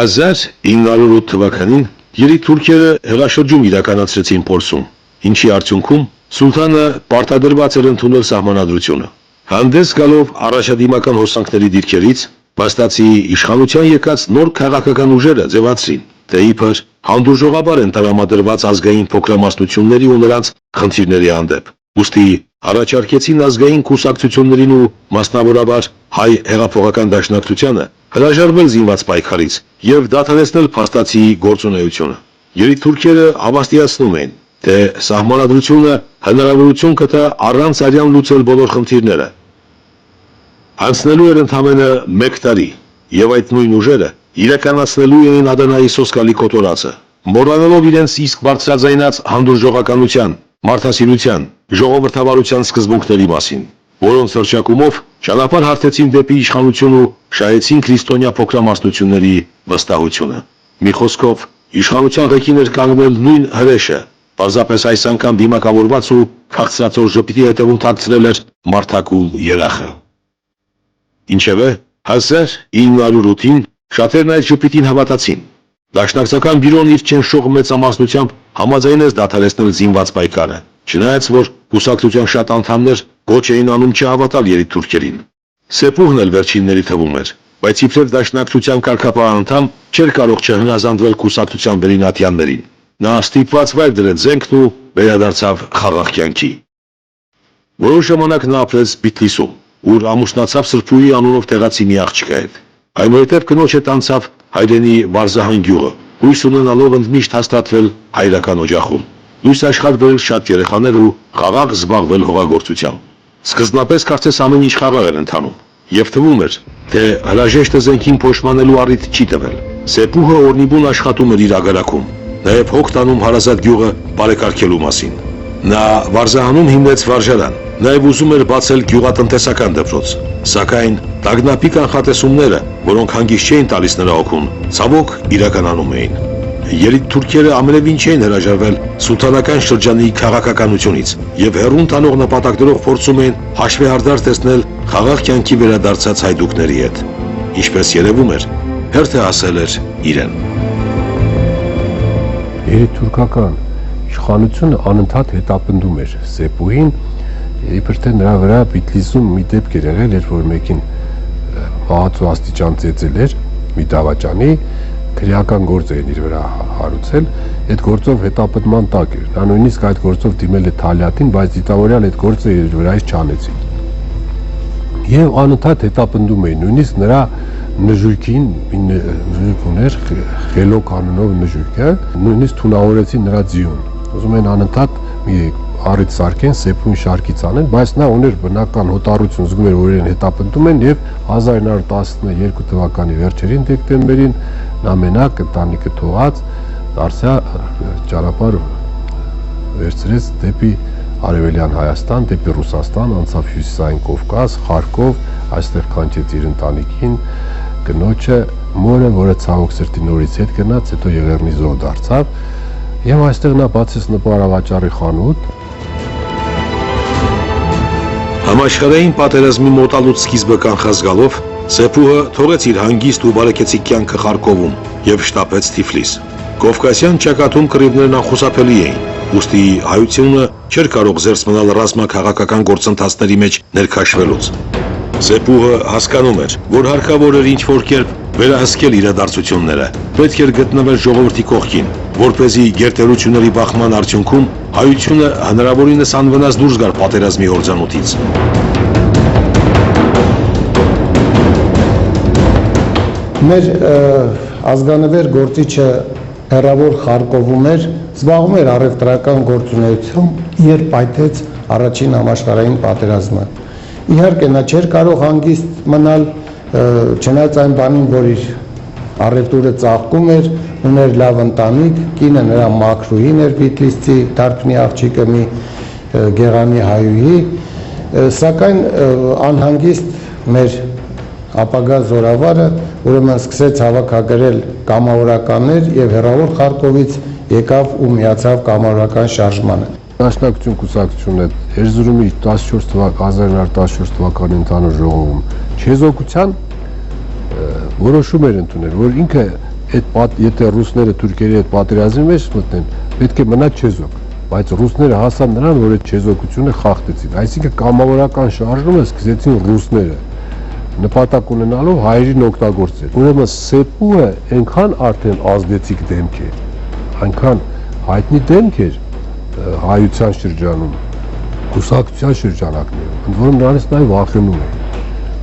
Speaker 1: 1908 թվականին երեք թուրքերը հեղաշրջում իրականացրեցին Պոլսում, ինչի արդյունքում սուլթանը պարտադրված էր ընդունել սահմանադրությունը։ Հանդես գալով առաջադիմական հոսանքների դիրքերից, Բաստացի իշխանության եկած նոր քաղաքական ուժերը ձևացրին, թե իբր հանդուրժողաբար են տրամադրված ազգային փոքրամասնությունների ու նրանց խնդիրների հանդեպ։ Ուստի առաջարկեցին ազգային կուսակցություններին ու մասնավորաբար հայ հեղափոխական դաշնակցությանը հրաժարվել զինված պայքարից եւ դադարեցնել փաստացի գործունեությունը։ Երեք թուրքերը հավաստիացնում են, թե սահմանադրությունը հնարավորություն կտա առանց արյան լուծել բոլոր խնդիրները։ Անցնելու էր ընդամենը 1 տարի, եւ այդ նույն ուժերը իրականացնելու էին Ադանայի սոսկալի կոտորածը, մոռանալով իրենց իսկ բարձրաձայնած հանդուրժողականության, մարդասիրության, ժողովրդավարության սկզբունքների մասին, որոնց հռչակումով ճանապարհ հարթեցին դեպի իշխանություն ու շահեցին քրիստոնյա փոքրամասնությունների վստահությունը։ Մի խոսքով, իշխանության ղեկին էր կանգնել նույն հրեշը, պարզապես այս անգամ դիմակավորված ու քաղցրածոր ժպիտի հետևում թաքցրել էր մարդակուլ երախը։ Ինչևէ, 1908-ին շատերն այդ ժպիտին հավատացին։ Դաշնակցական բյուրոն իր չնշող մեծամասնությամբ համաձայնեց դադարեցնել զինված պայքարը, չնայած որ կուսակցության շատ անդամներ գոչ էին անում չհավատալ երեք թուրքերին։ Սեփուհն էլ վերջինների թվում էր, բայց իբրև դաշնակցության կարգապահ անդամ չէր կարող չհնազանդվել կուսակցության վերինատյաններին։ Նա ստիպված վայր դրեց զենքն ու վերադարձավ խաղաղ կյանքի։ Որոշ ժամանակ նա ապրեց Բիթլիսում, ուր ամուսնացավ Սրբուհի անունով տեղացի մի աղջկա հետ։ Այնուհետև կնոջ հետ անցավ հայրենի Վարզահան գյուղը, հույս ունենալով ընդմիշտ հաստատվել հայրական օջախում, լույս աշխատել շատ երեխաներ ու խաղաղ զբաղվել հողագործությամբ։ Սկզբնապես կարծես ամեն ինչ խաղաղ էր ընթանում, եւ թվում էր, թե հրաժեշտը զենքին փոշմանելու առիթ չի տվել։ Սեփուհը օրնիբուն աշխատում էր իր ագարակում, նաեւ հոգ տանում հարազատ գյուղը բարեկարգելու մասին։ Նա Վարզահանում հիմնեց վարժարան, նաև ուզում էր բացել գյուղատնտեսական դպրոց, սակայն տագնապի կանխատեսումները, որոնք հանգիստ չէին տալիս նրա օգուն, ցավոք իրականանում էին։ Երեք թուրքերը ամենևին չէին հրաժարվել սուլթանական շրջանի քաղաքականությունից եւ հեռուն տանող նպատակներով փորձում էին հաշվեհարդար տեսնել խաղաղ կյանքի վերադարձած հայդուկների հետ։ Ինչպես երևում էր, հերթը հասել էր իրեն։
Speaker 2: Երեք թուրքական իշխանությունը անընդհատ հետապնդում էր Սեփուհին, իբր թե նրա վրա Բիթլիսում մի դեպք էր եղել, երբ որ մեկին մահացու աստիճան ծեծել էր մի դավաճանի, քրեական գործ էին իր վրա հարուցել, այդ գործով հետապնդման տակ էր։ Նա նույնիսկ այդ գործով դիմել է Թալյատին, բայց դիտավորյալ այդ գործը իր վրայից չանեցին։ Եվ անընդհատ հետապնդում էին, նույնիսկ նրա նժույգին, նժույգ ուներ, Խելոք անունով նժույգը, նույնիսկ թունավորեցին նրա ձիուն։ Ուզում են անընդհատ մի առիթ սարքեն Սեփուհին շարքից անեն, բայց նա ուներ բնական հոտառություն, զգում էր, որ իրեն հետապնդում են, եւ 1912 թվականի վերջերին դեկտեմբերին նա մենակ ընտանիքը թողած դարձյա ճանապարհ վերցրեց դեպի Արևելյան Հայաստան, դեպի Ռուսաստան, անցավ Հյուսիսային Կովկաս, Խարկով, այստեղ կանչեց իր ընտանիքին կնոջը մորը, որը ցավոք սրտի նորից հետ գնաց, հետո Եղեռնի զոհ դարձավ, եւ այստեղ նա բացեց նպարավաճառի խանութ։
Speaker 1: Համաշխարհային պատերազմի մոտալուց սկիզբը կանխած գալով, Սեփուհը թողեց իր հանգիստ ու բարեկեցիկ կյանքը Խարկովում եւ շտապեց Թիֆլիս։ Կովկասյան ճակատում կռիվներն անխուսափելի էին, ուստի հայությունը չէր կարող զերծ մնալ ռազմաքաղաքական գործընթացների մեջ ներքաշվելուց։ Սեփուհը հասկանում էր, որ հարկավոր էր ինչ-որ կերպ վերահսկել իրադարձությունները, պետք էր գտնվել ժողովրդի կողքին, որպեսզի գերտերությունների բախման արդյունքում հայությունը հնարավորինս անվնաս դուրս գար պատերազմի հորձանուտից։
Speaker 3: Մեր ազգանվեր գործիչը հեռավոր Խարկովում էր, զբաղվում էր առևտրական գործունեությամբ, երբ պայթեց առաջին համաշխարհային պատերազմը։ Իհարկե նա չէր կարող հանգիստ մնալ, չնայած այն բանին, որ իր առևտուրը ծաղկում էր, ուներ լավ ընտանիք, կինը նրա մաքրուհին էր Բիթլիսցի, Դարբնի աղջիկը մի գեղանի հայուհի, սակայն անհանգիստ մեր ապագա զորավարը ուրեմն սկսեց հավաքագրել կամավորականներ եւ հեռավոր Խարկովից եկավ ու միացավ կամավորական շարժմանը։
Speaker 2: Դաշնակցություն կուսակցությունը Էրզրումի 1914 թվականի ընդհանուր ժողովում չեզոքության որոշում էր ընդունել, որ ինքը եթե ռուսները թուրքերի հետ պատերազմի մեջ մտնեն, պետք է մնա չեզոք, բայց ռուսները հասան նրան, որ այդ չեզոքությունը խախտեցին, այսինքն կամավորական շարժումը սկսեցին ռուսները, նպատակ ունենալով հայերին օգտագործել։ Ուրեմն Սեփուհը այնքան արդեն ազդեցիկ դեմք էր, այնքան հայտնի դեմք էր հայության շրջանում, կուսակցության շրջանակներում, ընդ որում նրանից նաև վախենում էին,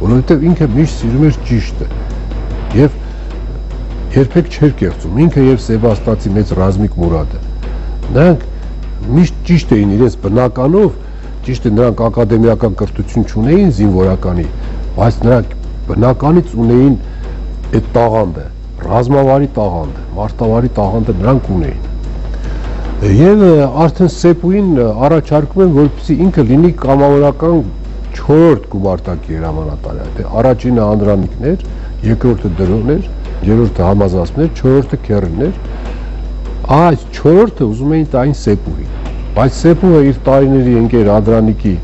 Speaker 2: որովհետև ինքը միշտ սիրում էր ճիշտը եւ երբեք չէր կեղծում, ինքը եւ Սեբաստացի մեծ Ռազմիկ Մուրադը։ Նրանք միշտ ճիշտ էին իրենց բնականով, ճիշտ է նրանք ակադեմիական կրթություն չունեին զինվորականի, բայց նրանք բնականից ունեին այդ տաղանդը, ռազմավարի տաղանդը, մարտավարի տաղանդը նրանք ունեին։ Եվ արդեն Սեփուին առաջարկում են, որպեսզի ինքը լինի կամավորական 4-րդ գումարտակի հրամանատարը, առաջինը Անդրանիկն էր, երկրորդը Դրոն էր, երրորդը Համազասպն էր, 4-րդը Քերին էր, այս 4-րդը ուզում էին տային Սեփուին, բայց Սեփուը իր տարիների ընկեր Անդրանիկի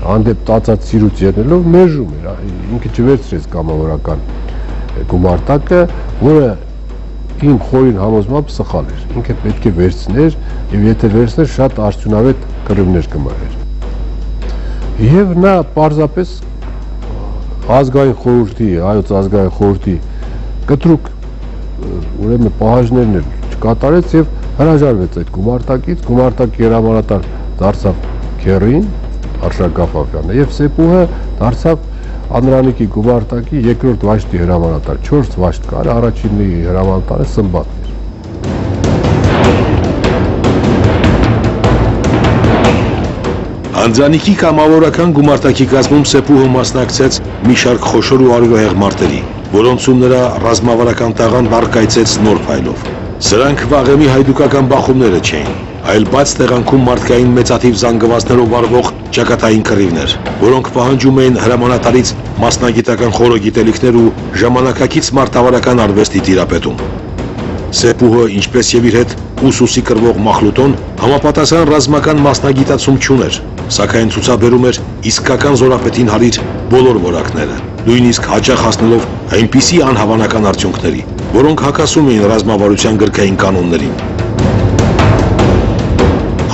Speaker 2: հանդեպ տածած սիրուց ելնելով մերժում էր, ինքը չվերցրեց կամավորական գումարտակը, որը իմ խորին համոզմամբ սխալ էր, ինքը պետք է վերցներ եւ եթե վերցներ շատ արդյունավետ կռիվներ կմարեր։ Եվ նա պարզապես ազգային խորհրդի, հայոց ազգային խորհրդի կտրուկ ուրեմն պահանջներն էլ չկատարեց եւ հրաժարվեց այդ գումարտակից, գումարտակի հրամանատար դարձավ Քերին, Արշակ Գաֆարյանը եւ Սեփուհը դարձավ Անդրանիկի գումարտակի երկրորդ վաշտի հրամանատար, 4 վաշտ կար, առաջինի հրամանատարը Սմբատն էր։
Speaker 1: Անդրանիկի կամավորական գումարտակի կազմում Սեփուհը մասնակցեց մի շարք խոշոր ու արյունահեղ մարտերի, որոնցում նրա ռազմավարական տաղանդն առկայծեց նոր փայլով։ Սրանք վաղեմի հայդուկական բախումները չէին, այլ բաց տեղանքում մարդկային մեծաթիվ զանգվածներով վարվող ճակատային կռիվներ, որոնք պահանջում էին հրամանատարից մասնագիտական խորը գիտելիքներ ու ժամանակակից մարտավարական արվեստի տիրապետում։ Սեփուհը, ինչպես եւ իր հետ ուսուսի կրվող Մախլուտոն, համապատասխան ռազմական մասնագիտացում չուներ, սակայն ցուցաբերում էր իսկական զորապետին հարիր բոլոր որակները, նույնիսկ հաճախ հասնելով այնպիսի անհավանական արդյունքների, որոնք հակասում էին ռազմավարության գրքային կանոններին։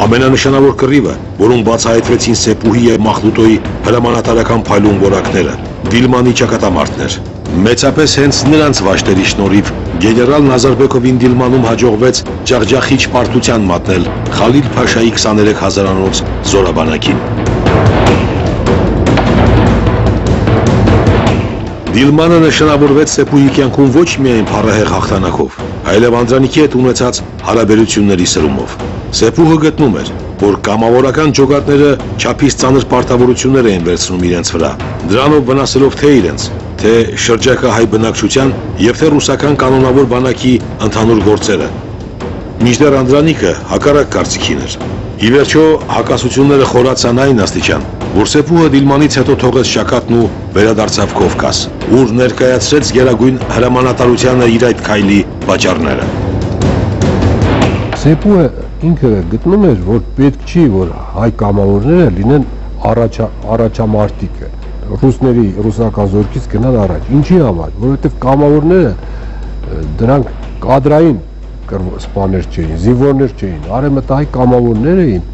Speaker 1: Ամենանշանավոր կռիվը, որում բացահայտվեցին Սեփուհի եւ Մախլուտոյի հրամանատարական փայլուն որակները, Դիլմանի ճակատամարտն էր։ Մեծապես հենց նրանց վաշտերի շնորհիվ գեներալ Նազարբեկովին Դիլմանում հաջողվեց ջախջախիչ պարտության մատնել Խալիլ Փաշայի 23 հազարանոց զորաբանակին։ Դիլմանը նշանավորվեց Սեփուհի կյանքում ոչ միայն փառահեղ հաղթանակով, այլև Անդրանիկի հետ ունեցած հարաբերությունների սրումով։ Սեփուհը գտնում էր, որ կամավորական ջոկատները չափից ծանր պարտավորություններ էին վերցնում իրենց վրա, դրանով վնասելով թե իրենց, թե շրջակա հայ բնակչության եւ թե ռուսական կանոնավոր բանակի ընդհանուր գործերը։ Մինչդեռ Անդրանիկը հակառակ կարծիքին էր։ Ի վերջո հակասությունները խորացան այն աստիճան, որ Սեփուհը Դիլմանից հետո թողեց Շաքաթն ու վերադարձավ Կովկաս, ուր ներկայացրեց գերագույն հրամանատարությանը իր այդ քայլի պատճառները։
Speaker 2: Սեփուհը ինքը գտնում էր, որ պետք չի, որ հայ կամավորները լինեն առաջամարտիկ, ռուսական զորքից գնան առաջ։ Ինչի համար, որովհետև կամավորները դրանք կադրային սպաներ չէին, զինվորներ չէին, արևմտահայ կամավորներ էին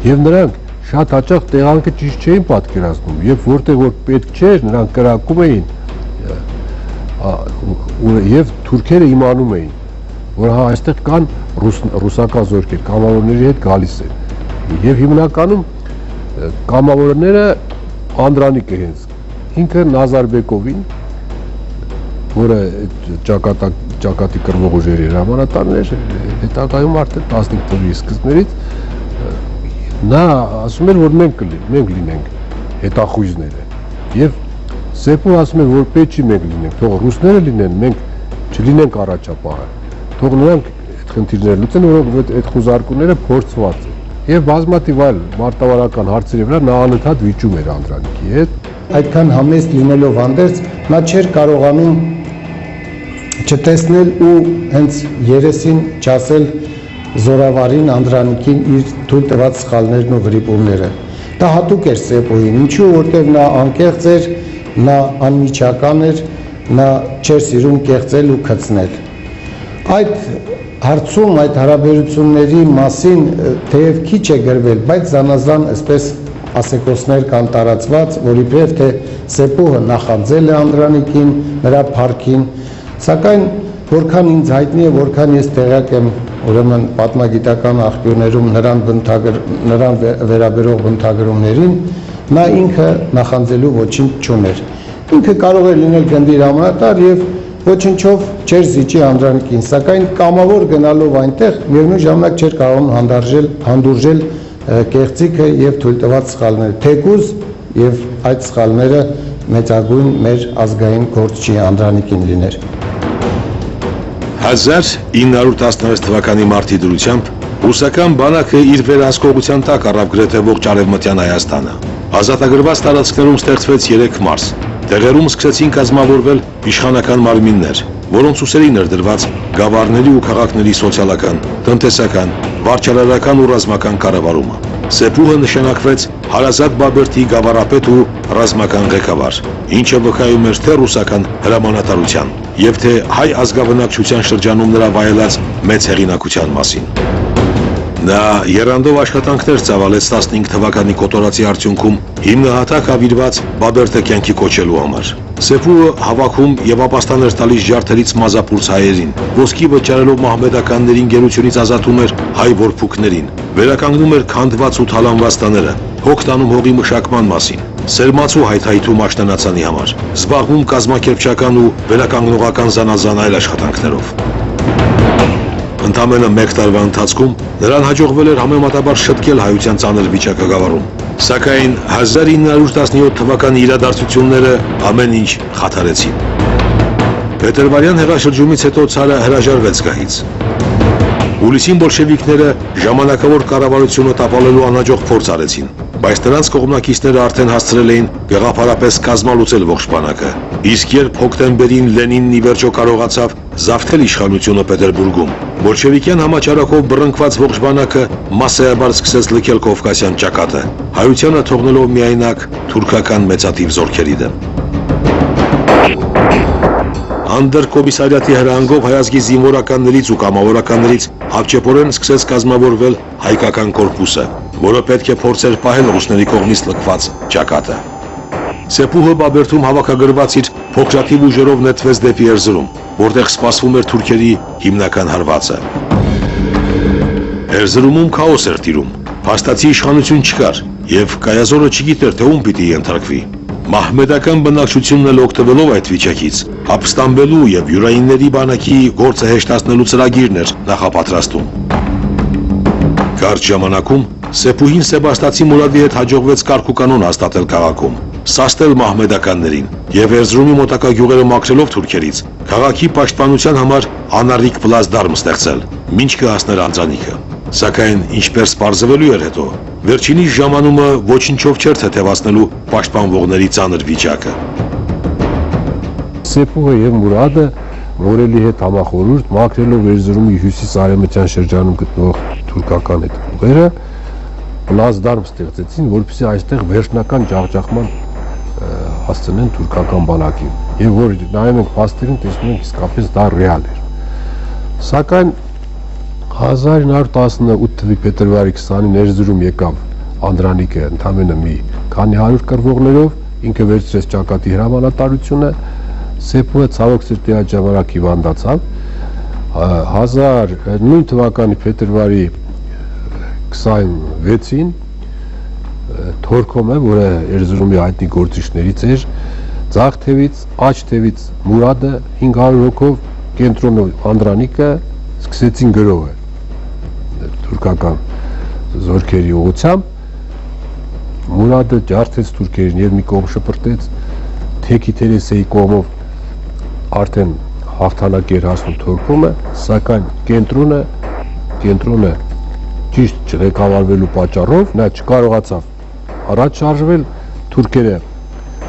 Speaker 2: եւ նրանք շատ հաճախ տեղանքը ճիշտ չէին պատկերացնում եւ որտեղ որ պետք չէր նրանք կրակում էին եւ թուրքերը իմանում էին որ հա այստեղ կան ռուսական զորքեր կամավորների հետ գալիս են եւ հիմնականում կամավորները Անդրանիկը հենց ինքը Նազարբեկովին որը ճակատի կրվող ուժերի հրամանատարն էր, հետագայում արդեն 15 թվականի սկզբներից նա ասում էր, որ մենք լինենք հետախույզները եւ Սեփուհը ասում էր, որ պետք չի մենք լինենք, թող ռուսները լինեն, մենք չլինենք առաջապահը, թող նրանք այդ խնդիրները լուծեն, որովհետեւ այդ խուզարկումները փորձված են եւ բազմաթիվ այլ մարտավարական հարցերի վրա նա անընդհատ վիճում էր Անդրանիկի հետ։
Speaker 3: Այդքան համեստ լինելով հանդերձ նա չէր կարողանում չտեսնել ու հենց երեսին չասել զորավարին Անդրանիկին իր թույլ տված սխալներն ու վրիպումները։ Դա հատուկ էր Սեփուհին, ինչու որտեղ նա անկեղծ էր, նա անմիջական էր, նա չէր սիրում կեղծել ու քծնել։ Այդ հարցում այդ հարաբերությունների մասին թեև քիչ է գրվել, բայց զանազան այսպես ասեկոսներ կան տարածված, որ իբրև թե Սեփուհը նախանձել է Անդրանիկին, նրա փառքին, սակայն որքան ինձ հայտնի է, որքան ես տեղյակ եմ, ուրեմն պատմագիտական աղբյուրներում նրան վերաբերող բնութագրումներին, նա ինքը նախանձելու ոչինչ չուներ։ Ինքը կարող էր լինել գնդի հրամանատար եւ ոչինչով չէր զիջի Անդրանիկին, սակայն կամավոր գնալով այնտեղ միևնույն ժամանակ չէր կարող հանդուրժել կեղծիքը եւ թույլտված սխալները, թեկուզ եւ այդ սխալները մեծագույն մեր ազգային գործչի Անդրանիկին լիներ։
Speaker 1: 1916 թվականի մարտի դրությամբ ռուսական բանակը իր վերահսկողության տակ առավ գրեթե ողջ արևմտյան Հայաստանը։ Ազատագրված տարածքներում ստեղծվեց 3 մարզ։ Տեղերում սկսեցին կազմավորվել իշխանական մարմիններ, որոնց ուսերին էր դրված գավառների ու քաղաքների սոցիալական, տնտեսական, վարչարարական ու ռազմական կառավարումը։ Սեփուհը նշանակվեց Հարազատ Բաբերդի գավառապետ ու ռազմական ղեկավար, ինչը վկայում էր թե ռուսական հրամանատարության եւ թե հայ ազգաբնակչության շրջանում նրա վայելած մեծ հեղինակության մասին։ Նա եռանդով աշխատանքներ ծավալեց 15 թվականի կոտորածի արդյունքում հիմնահատակ ավիրված Բաբերդը կյանքի կոչելու համար։ Սեփուհը հավաքում եւ ապաստան էր տալիս ջարդերից մազապուրց հայերին, ոսկի վճարելով մահմեդականներին գերությունից ազատում էր հայ որփուկներին, վերականգնում էր քանդված ու թալանված տները, հոգ տանում հողի մշակման մասին, սերմացու հայթայթում աշտանացանի համար, զբաղվում կազմակերպչական ու վերականգնողական զանազան այլ աշխատանքներով։ Ընդամենը 1 տարվա ընթացքում նրան հաջողվել էր համեմատաբար շտկել հայության ծանր վիճակը գավառում, սակայն 1917 թվականի իրադարձությունները ամեն ինչ խաթարեցին։ Փետրվարյան հեղաշրջումից հետո ցարը հրաժարվեց գահից։ Հուլիսին բոլշևիկները ժամանակավոր կառավարությունը տապալելու անհաջող փորձ արեցին, բայց նրանց կողմնակիցները արդեն հասցրել էին գաղափարապես կազմալուծել ողջ բանակը։ Իսկ երբ հոկտեմբերին Լենինն ի վերջո կարողացավ զավթել իշխանությունը Պետերբուրգում, բոլշևիկյան համաճարակով բռնկված ողջ բանակը մասսայաբար սկսեց լքել Կովկասյան ճակատը, հայությանը թողնելով միայնակ թուրքական մեծաթիվ զորքերի դեմ։ Անդր Կոմիսարիատի հրահանգով հայազգի զինվորականներից ու կամավորականներից հապճեպորեն սկսեց կազմավորվել հայկական կորպուսը, որը պետք է փորձեր պահել ռուսների կողմից լքված ճակատը։ Սեփուհը Բաբերդում հավաքագրված իր փոքրաթիվ ուժերով նետվեց դեպի Էրզրում, որտեղ սպասվում էր թուրքերի հիմնական հարվածը։ Էրզրումում քաոս էր տիրում, փաստացի իշխանություն չկար, եւ Կայազորը չգիտեր, թե ում պիտի ենթարկվի։ Մահմեդական բնակչությունն էլ օգտվելով այդ վիճակից, ապստամբելու եւ յուրայինների բանակի գործը հեշտացնելու ծրագիրն էր նախապատրաստում։ Կարճ ժամանակում Սեփուհին Սեբաստացի Մուրադի հետ հաջողվեց կարգուկանոն հաստատել քաղաքում, սաստել մահմեդականներին եւ Էրզրումի մոտակա գյուղերը մաքրելով թուրքերից, քաղաքի պաշտպանության համար անառիկ պլազդարմ ստեղծել, մինչ կհասներ Անդրանիկը։ Սակայն ինչպես պարզվելու էր հետո, վերջինիս ժամանումը ոչինչով չէր թեթևացնելու պաշտպանվողների ծանր վիճակը։
Speaker 2: Սեպուհը եւ Մուրադը Մորելի հետ համախորհուրդ մաքրելով Էրզրումի հյուսիս-արևմտյան շրջանում գտնվող թուրքական հետ ուղերը պլազդարմ ստեղծեցին, որպեսզի այստեղ վերջնական ջախջախման հասցնեն թուրքական բանակին։ Եվ որ նայում ենք փաստերին, տեսնում ենք իսկապես դա ռեալ էր։ Սակայն 1918 թվականի փետրվարի 20-ին Էրզրում եկավ Անդրանիկը ընդամենը մի քանի 100 կռվողներով, ինքը վերցրեց ճակատի հրամանատարությունը, Սեպուհը ցավոք սրտի այդ ժամանակ հիվանդացավ։ 1909 թվականի փետրվարի 26-ին Թորքոմը, որը Էրզրումի հայտնի գործիչներից էր, ձախ թևից, աջ թևից Մուրադը 500 հոգով կենտրոնով Անդրանիկը սկսեցին գրոհը թուրքական զորքերի ուղղությամբ։ Մուրադը ջարդեց թուրքերին եւ մի կողմ շպրտեց, Թեքի Թերեսեի կողմով արդեն հաղթանակ էր հասնում Թորքոմը, սակայն կենտրոնը ճիշտ չղեկավարվելու պատճառով նա չկարողացավ առաջ շարժվել, թուրքերը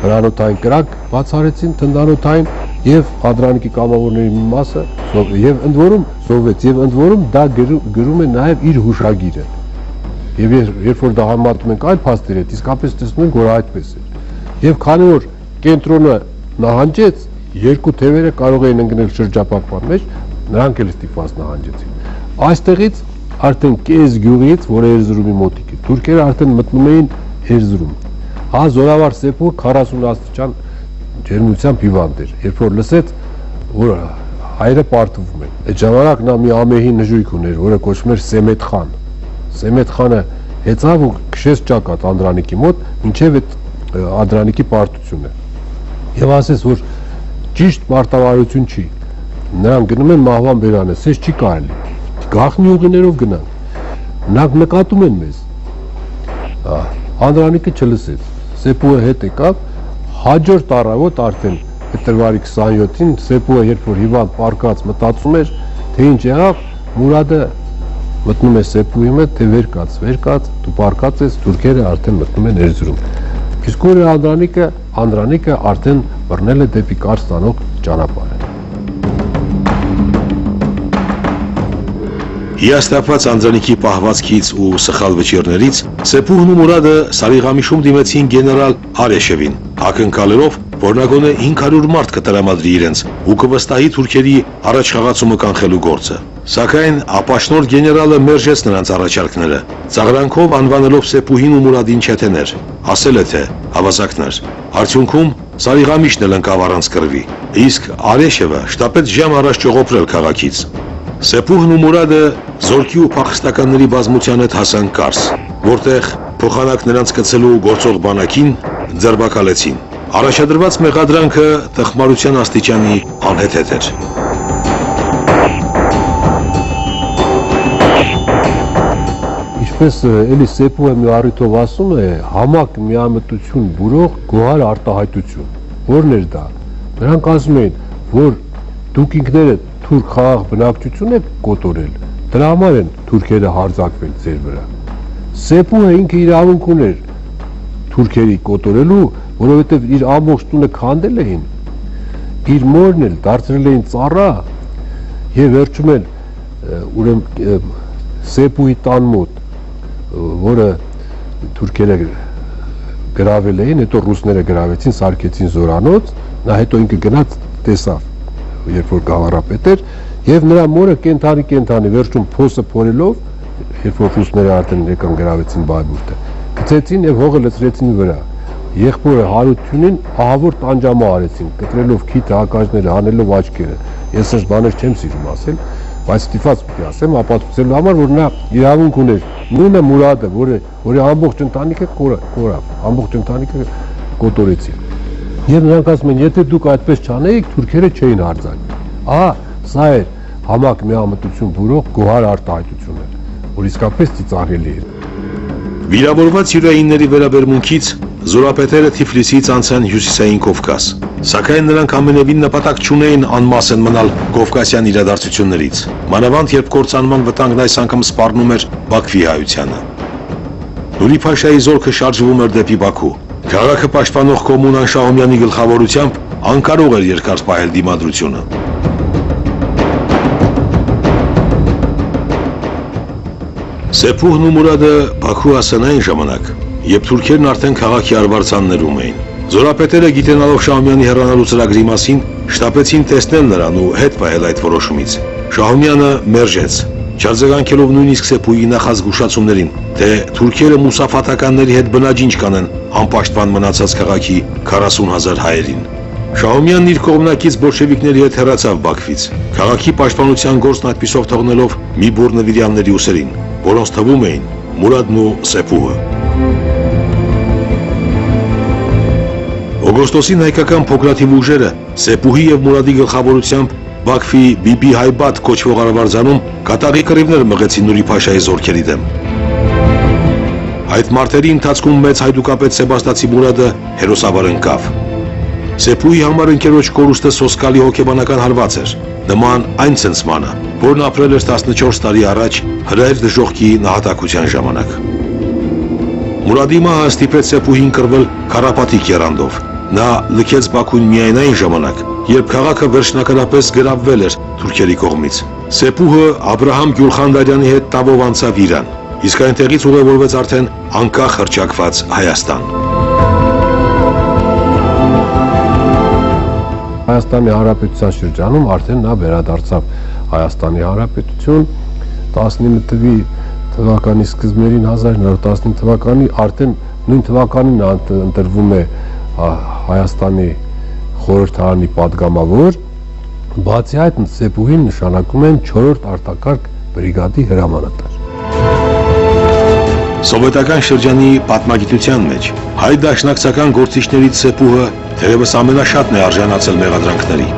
Speaker 2: հրանոթային կրակ բացառեցին թնդանոթային եւ Անդրանիկի կամավորների մի մասը եւ ընդ որում զոհվեց եւ ընդ որում դա գրում է նաեւ իր հուշագիրը։ Եվ երբ որ դա համատում ենք այլ փաստերի հետ, իսկապես տեսնում ենք, որ այդպես էր։ Եվ քանի որ կենտրոնը նահանջեց, երկու թևերը կարող էին ընկնել շրջապատման մեջ, նրանք էլ ստիպված նահանջեցին։ Այստեղից արդեն կես գյուղից, որը Էրզրումի մոտիկ է, թուրքերը արդեն մտնում էին Էրզրում։ Զորավար Սեպուհը 40 աստիճան ջերմությամբ հիվանդ էր, երբ որ լսեց, որ հայերը պարտվում են։ Այդ ժամանակ նա մի ամեհի նժույգ ուներ, որը կոչվում էր Սեմետ խան։ Սեմետ խանը հեծավ ու քշեց ճակատ Անդրանիկի մոտ, մինչև այդ Անդրանիկի պարտությունը։ Եվ ասեց, որ ճիշտ մարտավարություն չի։ Նրանք գնում են մահվան բերանը, սես չի կարելի։ Գաղտնի ուղիներով գնանք։ Նրանք նկատում են մեզ։ Անդրանիկը չլսեց։ Սեպուհը հետ եկավ, հաջորդ առավոտ արդեն փետրվարի 27-ին Սեպուհը երբ որ հիվանդ պառկած մտածում էր, թե ինչ եղավ, Մուրադը մտնում է Սեպուհի մոտ, թե վեր կաց, դու պառկած ես, թուրքերը արդեն մտնում են Էրզրում։ Իսկ որ Անդրանիկը արդեն բռնել է դեպի Կարս տանող ճանապարհը։
Speaker 1: Հիասթափված Անդրանիկի պահվածքից ու սխալ վճիռներից Սեպուհն ու Մուրադը Սարիղամիշում դիմեցին գեներալ Արեշևին, ակնկալելով, որ նա գոնե 500 մարդ կտրամադրի իրենց ու կվստահի թուրքերի առաջխաղացումը կանխելու գործը։ Սակայն ապաշնորհ գեներալը մերժեց նրանց առաջարկները, ծաղրանքով անվանելով Սեպուհին ու Մուրադին չեթեներ, ասել է թե ավազակներ։ Արդյունքում Սարիղամիշն էլ ընկավ առանց կռվի, իսկ Արեշևը շտապեց ժամ առաջ ճողոպրել քաղաքից։ Սեպուհն ու Մուրադը զորքի ու փախստականների բազմության հետ հասան Կարս, որտեղ փոխանակ նրանց գցելու գործող բանակին ձերբակալեցին։ Առաջադրված մեղադրանքը տխմարության աստիճանի անհեթեթ էր։
Speaker 2: Ինչպես էլի Սեպուհը մի առիթով ասում է, համակ միամտություն բուրող գոհար արտահայտություն։ Որն էր դա։ Նրանք ասում էին, որ դուք ինքներդ թուրք խաղաղ բնակչություն եք կոտորել, դրա համար են թուրքերը հարձակվել ձեր վրա։ Սեպուհը ինքը իրավունք ուներ թուրքերի կոտորելու, որովհետև իր ամբողջ տունը քանդել էին, իր մորն էլ դարձրել էին ծառա եւ վերջում էլ ուրեմն Սեպուհի տան մոտ, որը թուրքերը գրավել էին, հետո ռուսները գրավեցին, սարքեցին զորանոց, նա հետո ինքը գնաց տեսավ, երբ որ գավառապետ էր, եւ նրա մորը կենթանի վերջում փոսը փորելով, երբ որ ռուսները արդեն եկան գրավեցին Բայբուրտը, գցեցին եւ հողը լցրեցին վրա։ Եղբորը հարությունին ահավոր տանջամա արեցին, կտրելով քիթը, հակաժները, հանելով աչքերը։ Ես այս բաներ չեմ սիրում ասել, բայց ստիպված պիտի ասեմ, ապացուցելու համար, որ նա իրավունք ուներ։ Նույնը Մուրադը, որի ամբողջ ընտանիքը կորավ, ամբողջ ընտանիքը կոտորեցին։ Եվ նրանք ասում են, եթե դուք այդպես չանեիք, թուրքերը չէին հարձակվի։ Ահա, սա էր համակ միամտություն բուրող գոհար արտահայտությունը, որ իսկապես ծիծաղելի էր։
Speaker 1: Վիրավորված յուրայինների վերաբերմունքից զորապետերը Թիֆլիսից անցան հյուսիսային Կովկաս Սակայն նրանք ամենևին նպատակ չունեին անմասն մնալ Կովկասյան իրադարձություններից, մանավանդ երբ կործանման վտանգն այս անգամ սպառնում էր Բաքվի հայությանը։ Նուրի Փաշայի զորքը շարժվում էր դեպի Բաքու։ Քաղաքը պաշտպանող Կոմունան Շահումյանի գլխավորությամբ անկարող էր երկար պահել դիմադրությունը։ Սեփուհն ու Մուրադը Բաքու հասան այն ժամանակ, երբ թուրքերն արդեն քաղաքի արվարձաններում էին։ Զորապետերը գիտենալով Շահումյանի հեռանալու ծրագրի մասին, շտապեցին տեսնել նրան ու հետ պահել այդ որոշումից։ Շահումյանը մերժեց, չարձագանքելով նույնիսկ Սեփուհի նախազգուշացումներին, թե թուրքերը մուսաֆաթականների հետ բնաջինջ կանեն անպաշտպան մնացած քաղաքի 40,000 հայերին։ Շահումյանն իր կողմնակից բոլշևիկների հետ հեռացավ Բաքվից, քաղաքի պաշտպանության գործն այդպիսով թողնելով մի բուռ նվիրյալների ուսերին, որոնց թվում էին Մուրադն ու Սեփուհը։ Օգոստոսին հայկական փոքրաթիվ ուժերը Սեփուհի եւ Մուրադի գլխավորությամբ Բաքվի Բիբի Հայբատ կոչվող արվարձանում կատաղի կռիվներ մղեցին Նուրի Փաշայի զորքերի դեմ։ Այդ մարտերի ընթացքում մեծ հայդուկապետ Սեբաստացի Մուրադը հերոսաբար ընկավ։ Սեփուհի համար ընկերոջ կորուստը սոսկալի հոգեբանական հարված էր, նման այն ցնցմանը, որն ապրել էր 14 տարի առաջ հրայր դժոխքի նահատակության ժամանակ։ Մուրադի մահը ստիպեց Սեփուհին կռվել Քարապատիկ եռանդով։ Նա լքեց Բաքուն միայն այն ժամանակ, երբ քաղաքը վերջնականապես գրավվել էր թուրքերի կողմից։ Սեփուհը Աբրահամ Գյուլխանդարյանի հետ տավով անցավ Իրան, իսկ այնտեղից ուղևորվեց արդեն անկախ հռչակված Հայաստան։
Speaker 2: Հայաստանի Հանրապետության շրջանում արդեն նա վերադարձավ Հայաստանի Հանրապետություն 19 թվականի սկզբներին 1915 թվականի արդեն նույն թվականին ընտրվում է Հայաստանի խորհրդարանի падգամավոր, բացի այդ Սեփուհին նշանակում են 4-րդ արտակարգ բրիգադի հրամանատար։
Speaker 1: Սովետական շրջանի պատմագիտության մեջ հայ դաշնակցական գործիչներից Սեփուհը թերևս ամենաշատն է արժանացել մեղադրանքների։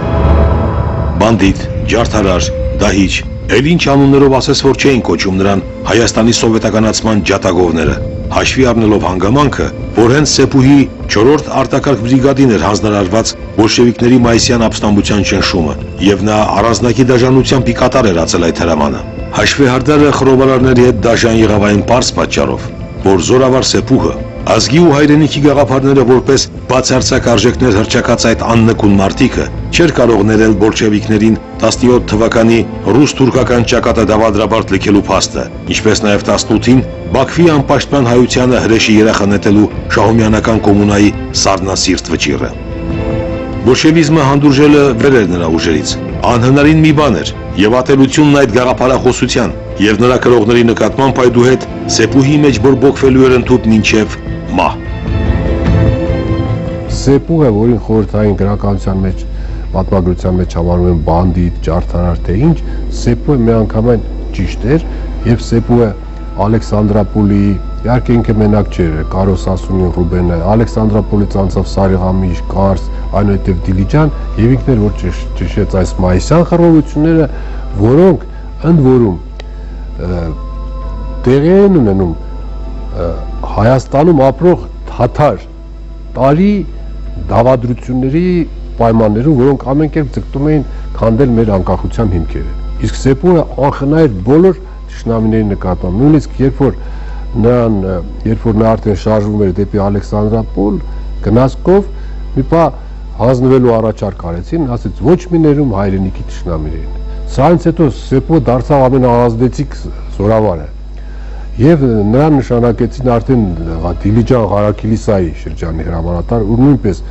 Speaker 1: Բանդիտ, ջարդարար, դահիճ, էլ ինչ անուններով ասես որ չէին կոչում նրան Հայաստանի սովետականացման ջատագովները, հաշվի առնելով հանգամանքը, որ հենց Սեփուհի 4-րդ արտակարգ բրիգադին էր հանձնարարված բոլշևիկների մայիսյան ապստամբության ճնշումը, եւ նա առանձնակի դաժանությամբ ի կատար էր ածել այդ հրամանը։ Հաշվեհարդարը խռովարարների հետ դաժան եղավ այն պարզ պատճառով, որ զորավար Սեփուհը ազգի ու հայրենիքի գաղափարները որպես բացարձակ արժեքներ հռչակած այդ աննկուն մարտիկը չէր կարող ներել բոլշևիկներին 17 թվականի ռուս-թուրքական ճակատը դավադրաբար լքելու փաստը, ինչպես նաև 18-ին Բաքվի անպաշտպան հայությանը հրեշի երախը նետելու շահումյանական կոմունայի սառնասիրտ վճիռը։ Բոլշևիզմը հանդուրժելը վեր էր նրա ուժերից, անհնարին մի բան էր, եւ ատելությունն այդ գաղափարախոսության եւ նրա կրողների նկատմամբ այդուհետ Սեփուհի մեջ բորբոքվելու էր ընդհուպ մինչեւ մահ։
Speaker 2: Սեփուհը, որին խորհրդային գրականության մեջ, պատմագրության մեջ համարում են բանդիտ, ջարդարար թե ինչ, Սեփուհը միանգամայն ճիշտ էր եւ Սեփուհը Ալեքսանդրապոլի, իհարկե ինքը մենակ չէր, Կարոս Ասունին, Ռուբենը, Ալեքսանդրապոլից անցավ Սարիղամիշ, Կարս, այնուհետև Դիլիջան եւ ինքն էր որ ճշեց այս մայիսյան խռովությունները, որոնք ընդ որում տեղի են ունենում Հայաստանում ապրող թաթար տարի դավադրությունների պայմաններում, որոնք ամեն կերպ ձգտում էին քանդել մեր անկախության հիմքերը։ Իսկ Սեփուհը անխնայր բոլոր թշնամիների նկատմամբ, նույնիսկ երբ որ նա արդեն շարժվում էր դեպի Ալեքսանդրապոլ գնացքով, մի բա հանձնվելու առաջարկ արեցին, ասեց ոչ մի ներում հայրենիքի թշնամիներին։ Սրանից հետո Սեփուհը դարձավ ամենաազդեցիկ զորավարը եւ նրան նշանակեցին արդեն Դիլիջան Ղարաքիլիսայի շրջանի հրամանատար, ու նույնպես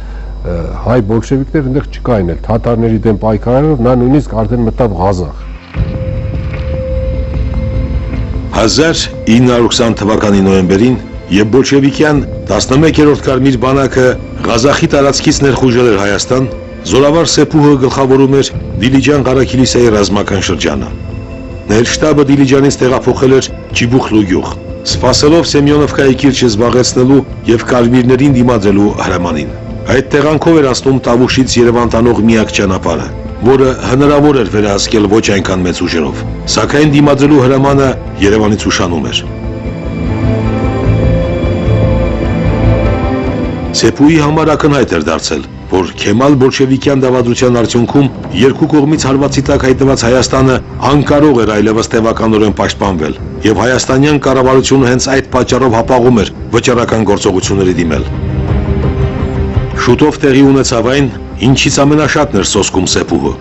Speaker 2: հայ բոլշևիկներ այնտեղ չկային էլ, թաթարների դեմ պայքարելով նա նույնիսկ արդեն մտավ Ղազախ։
Speaker 1: 1920 թվականի նոյեմբերին եւ բոլշևիկյան 11-րդ կարմիր բանակը Ղազախի տարածքից ներխուժել էր Հայաստան, զորավար Սեփուհը գլխավորում էր Դիլիջան Ղարաքիլիսայի ռազմական շրջանը։ Ներշտաբը Դիլիջանից տեղափոխել էր Չիբուխլու գյուղ, սպասելով Սեմյոնովկայի կիրճը զբաղեցնելու եւ կարմիրներին դիմադրելու հրամանին։ Այդ տեղանքով էր անցնում Տավուշից Երևան տանող միակ ճանապարհը, որը հնարավոր էր վերահսկել ոչ այնքան մեծ ուժերով, սակայն դիմադրելու հրամանը Երևանից ուշանում էր։ Սեփուհի համար ակնհայտ էր դարձել, որ Քեմալ բոլշևիկյան դավադրության արդյունքում երկու կողմից հարվածի տակ հայտնված Հայաստանը անկարող էր այլևս տևականորեն պաշտպանվել, եւ հայաստանյան կառավարությունը հենց այդ պատճառով հապաղում էր վճռական գործողությունների դիմել։ Շուտով տեղի ունեցավ այն, ինչից ամենաշատն էր սոսկում Սեփուհը։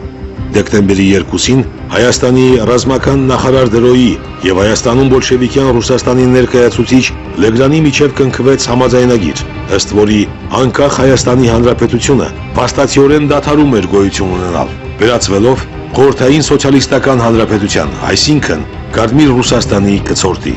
Speaker 1: Դեկտեմբերի 2-ին Հայաստանի ռազմական նախարար Դրոյի եւ Հայաստանում բոլշևիկյան Ռուսաստանի ներկայացուցիչ Լեգրանի միջև կնքվեց համաձայնագիր, ըստ որի անկախ Հայաստանի Հանրապետությունը փաստացիորեն դադարում էր գոյություն ունենալ, վերածվելով Խորհրդային սոցիալիստական հանրապետության, այսինքն Կարմիր Ռուսաստանի կցորդի։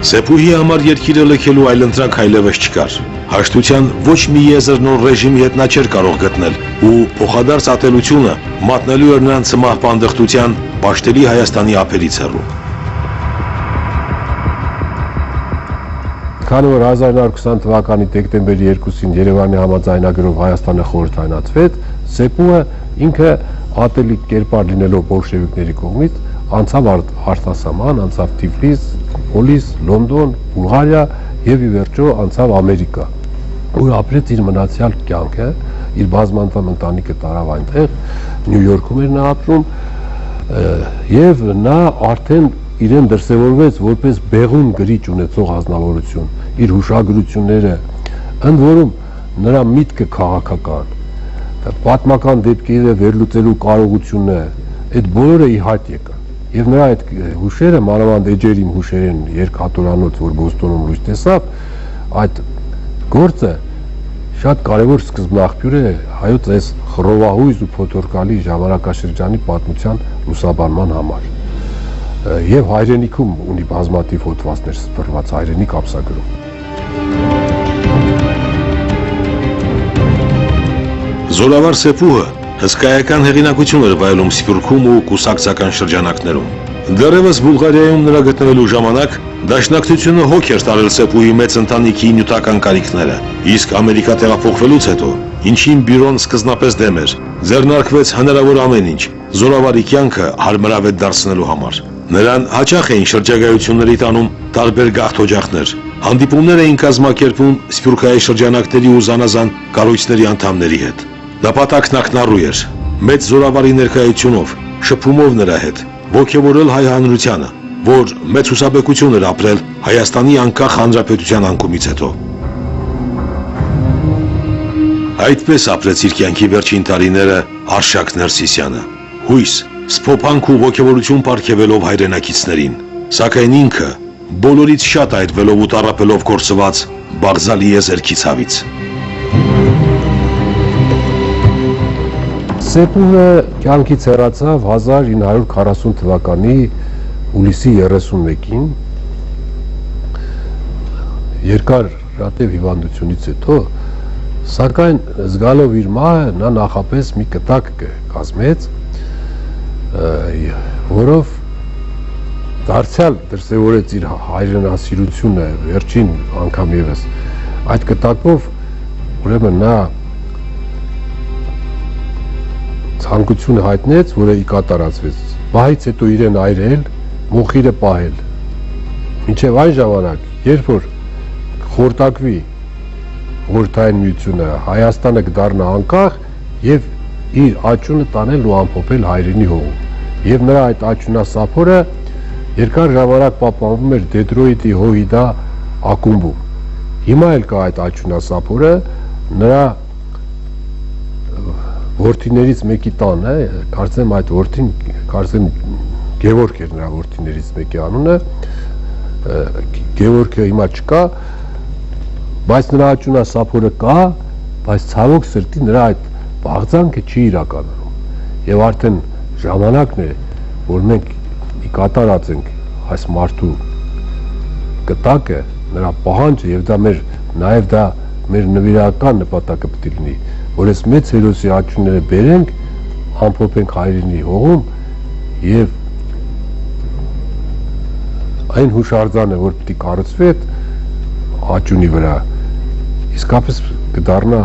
Speaker 1: Սեփուհի համար երկիրը լքելու այլընտրանք այլևս չկար։ Հաշտության ոչ մի եզր նոր ռեժիմի հետ նա չէր կարող գտնել ու փոխադարձ ատելությունը մատնելու էր նրան ցմահ պանդխտության Պաշտելի Հայաստանի ափերից հեռու։
Speaker 2: Քանի որ 1920 թվականի դեկտեմբերի 2-ին Երևանի համաձայնագրով Հայաստանը խորհրդայնացվեց, Սեփուհը ինքը ատելի կերպար լինելով բոլշևիկների կողմից անցավ արտասահման, անցավ Թիֆլիս, Պոլիս, Լոնդոն, Բուլղարիա եւ ի վերջո անցավ Ամերիկա, ուր ապրեց իր մնացյալ կյանքը, իր բազմանդամ ընտանիքը տարավ այնտեղ, Նյու Յորքում էր նա ապրում եւ նա արդեն իրեն դրսևորվեց որպես բեղուն գրիչ ունեցող ազնվորություն, իր հուշագրությունները, ընդ որում նրա միտքը քաղաքական, պատմական դեպքերը վերլուծելու կարողությունը, այդ բոլորը ի հայտ եկան։ Եվ նրա այդ հուշերը, մանավանդ էջերիմ հուշերեն երկհատորանոց, որ Բոստոնում լույս տեսավ, այդ գործը շատ կարևոր սկզբնաղբյուր է հայոց այս խռովահույզ ու փոթորկալի ժամանակաշրջանի պատմության լուսաբանման համար։ Եվ հայրենիքում ունի բազմաթիվ հոդվածներ սփռված հայրենիք ամսագրում։
Speaker 1: Զորավար Սեփուհը հսկայական հեղինակություն էր վայելում Սփյուռքում ու կուսակցական շրջանակներում։ Դեռևս Բուլղարիայում նրա գտնվելու ժամանակ դաշնակցությունը հոգ էր տարել Սեփուհի մեծ ընտանիքի նյութական կարիքները, իսկ Ամերիկա տեղափոխվելուց հետո, ինչին բյուրոն սկզբնապես դեմ էր, ձեռնարկվեց հնարավոր ամեն ինչ զորավարի կյանքը հարմարավետ դարձնելու համար։ Նրան հաճախ էին շրջագայությունների տանում տարբեր գաղթօջախներ, հանդիպումներ էին կազմակերպում Սփյուռքայի շրջանակների ու զանազան կառույցների անդամների հետ։ Նպատակն ակնառու էր, մեծ զորավարի ներկայությունով, շփումով նրա հետ, ոգևորել հայ հանրությանը, որ մեծ հուսաբեկություն էր ապրել Հայաստանի անկախ հանրապետության անկումից հետո։ Այդպես ապրեց իր կյանքի վերջին տարիները Արշակ Ներսիսյանը, հույս, սփոփանք ու ոգևորություն պարգևելով հայրենակիցներին, սակայն ինքը բոլորից շատ այրվելով ու տառապելով կորսված Բաղձալի եզերքի ցավից։
Speaker 2: Սեփուհը կյանքից հեռացավ 1940 թվականի հուլիսի 31-ին, երկար ռատև հիվանդությունից հետո, սակայն զգալով իր մահը նա նախապես մի կտակ կազմեց, որով դարձյալ դրսևորեց իր հայրենասիրությունը վերջին անգամ ևս։ Այդ կտակով ուրեմն նա ցանկությունը հայտնեց, որը ի կատարածվեց։ Մահից հետո իրեն այրել, մոխիրը պահել։ Մինչև այն ժամանակ, երբ որ խորտակվի Խորհրդային Միությունը, Հայաստանը կդառնա անկախ եւ իր աճյունը տանել ու ամփոփել հայրենի հողում։ Եվ նրա այդ աճյունասափորը երկար ժամանակ պահպանվում էր Դետրոյթի Հոհիդա ակումբում։ Հիմա էլ կա այդ աճյունասափորը, նրա որդիներից մեկի տան է, կարծեմ այդ որդին, կարծեմ Գևորգ էր նրա որդիներից մեկի անունը, Գևորգը հիմա չկա, բայց նրա աճյունասափորը կա, բայց ցավոք սրտի նրա այդ բաղձանքը չի իրականանում։ Եվ արդեն ժամանակն է, որ մենք ի կատարած ենք այս մարդու կտակը, նրա պահանջը եւ դա նաեւ դա մեր նվիրական նպատակը պետք է լինի, որ այս մեծ հերոսի աճյունները բերենք, ամփոփենք հայրենի հողում եւ այն հուշարձանը, որ պետք է կառուցվի այդ աճյունի վրա, իսկապես կդառնա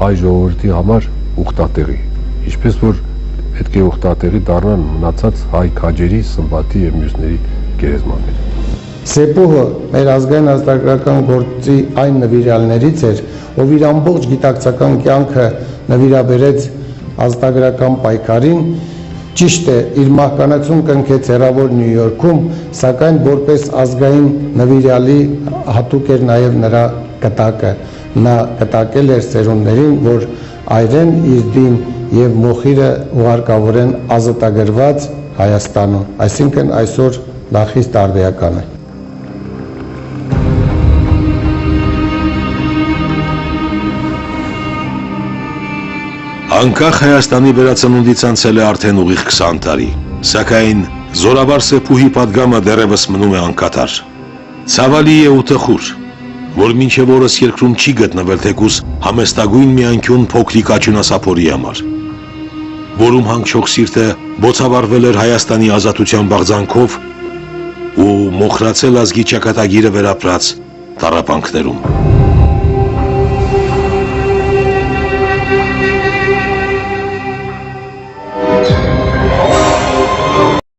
Speaker 2: հայ ժողովրդի համար ուխտատեղի, ինչպես որ պետք է ուխտատեղի դառնան մնացած հայ քաջերի, Սմբատի եւ մյուսների գերեզմանները։
Speaker 3: Սեպուհը մեր ազգային ազատագրական գործի այն նվիրալներից էր, ով իր ամբողջ գիտակցական կյանքը նվիրաբերեց ազատագրական պայքարին, ճիշտ է, իր մահկանացուն կնքեց հեռավոր Նյու Յորքում, սակայն որպես ազգային նվիրալի հատուկ էր նաև նրա կտակը։ Նա կտակել էր սերունդներին, որ այրեն իր դին եւ մոխիրը ուղարկավորեն ազատագրված Հայաստանում, այսինքն այսօր դա խիստ արդիական է։
Speaker 1: Անկախ Հայաստանի վերածնունդից անցել է արդեն ուղիղ 20 տարի, սակայն զորավար Սեփուհի պատգամը դեռևս մնում է անկատար։ Ցավալի է ու տխուր, որ մինչև օրս երկրում չի գտնվել թեկուզ համեստագույն մի անկյուն փոքրիկ աճյունասափորի համար, որում հանգչող սիրտը բոցավառվել էր Հայաստանի ազատության բաղձանքով ու մոխրացել ազգի ճակատագիրը վերապրած տառապանքներում։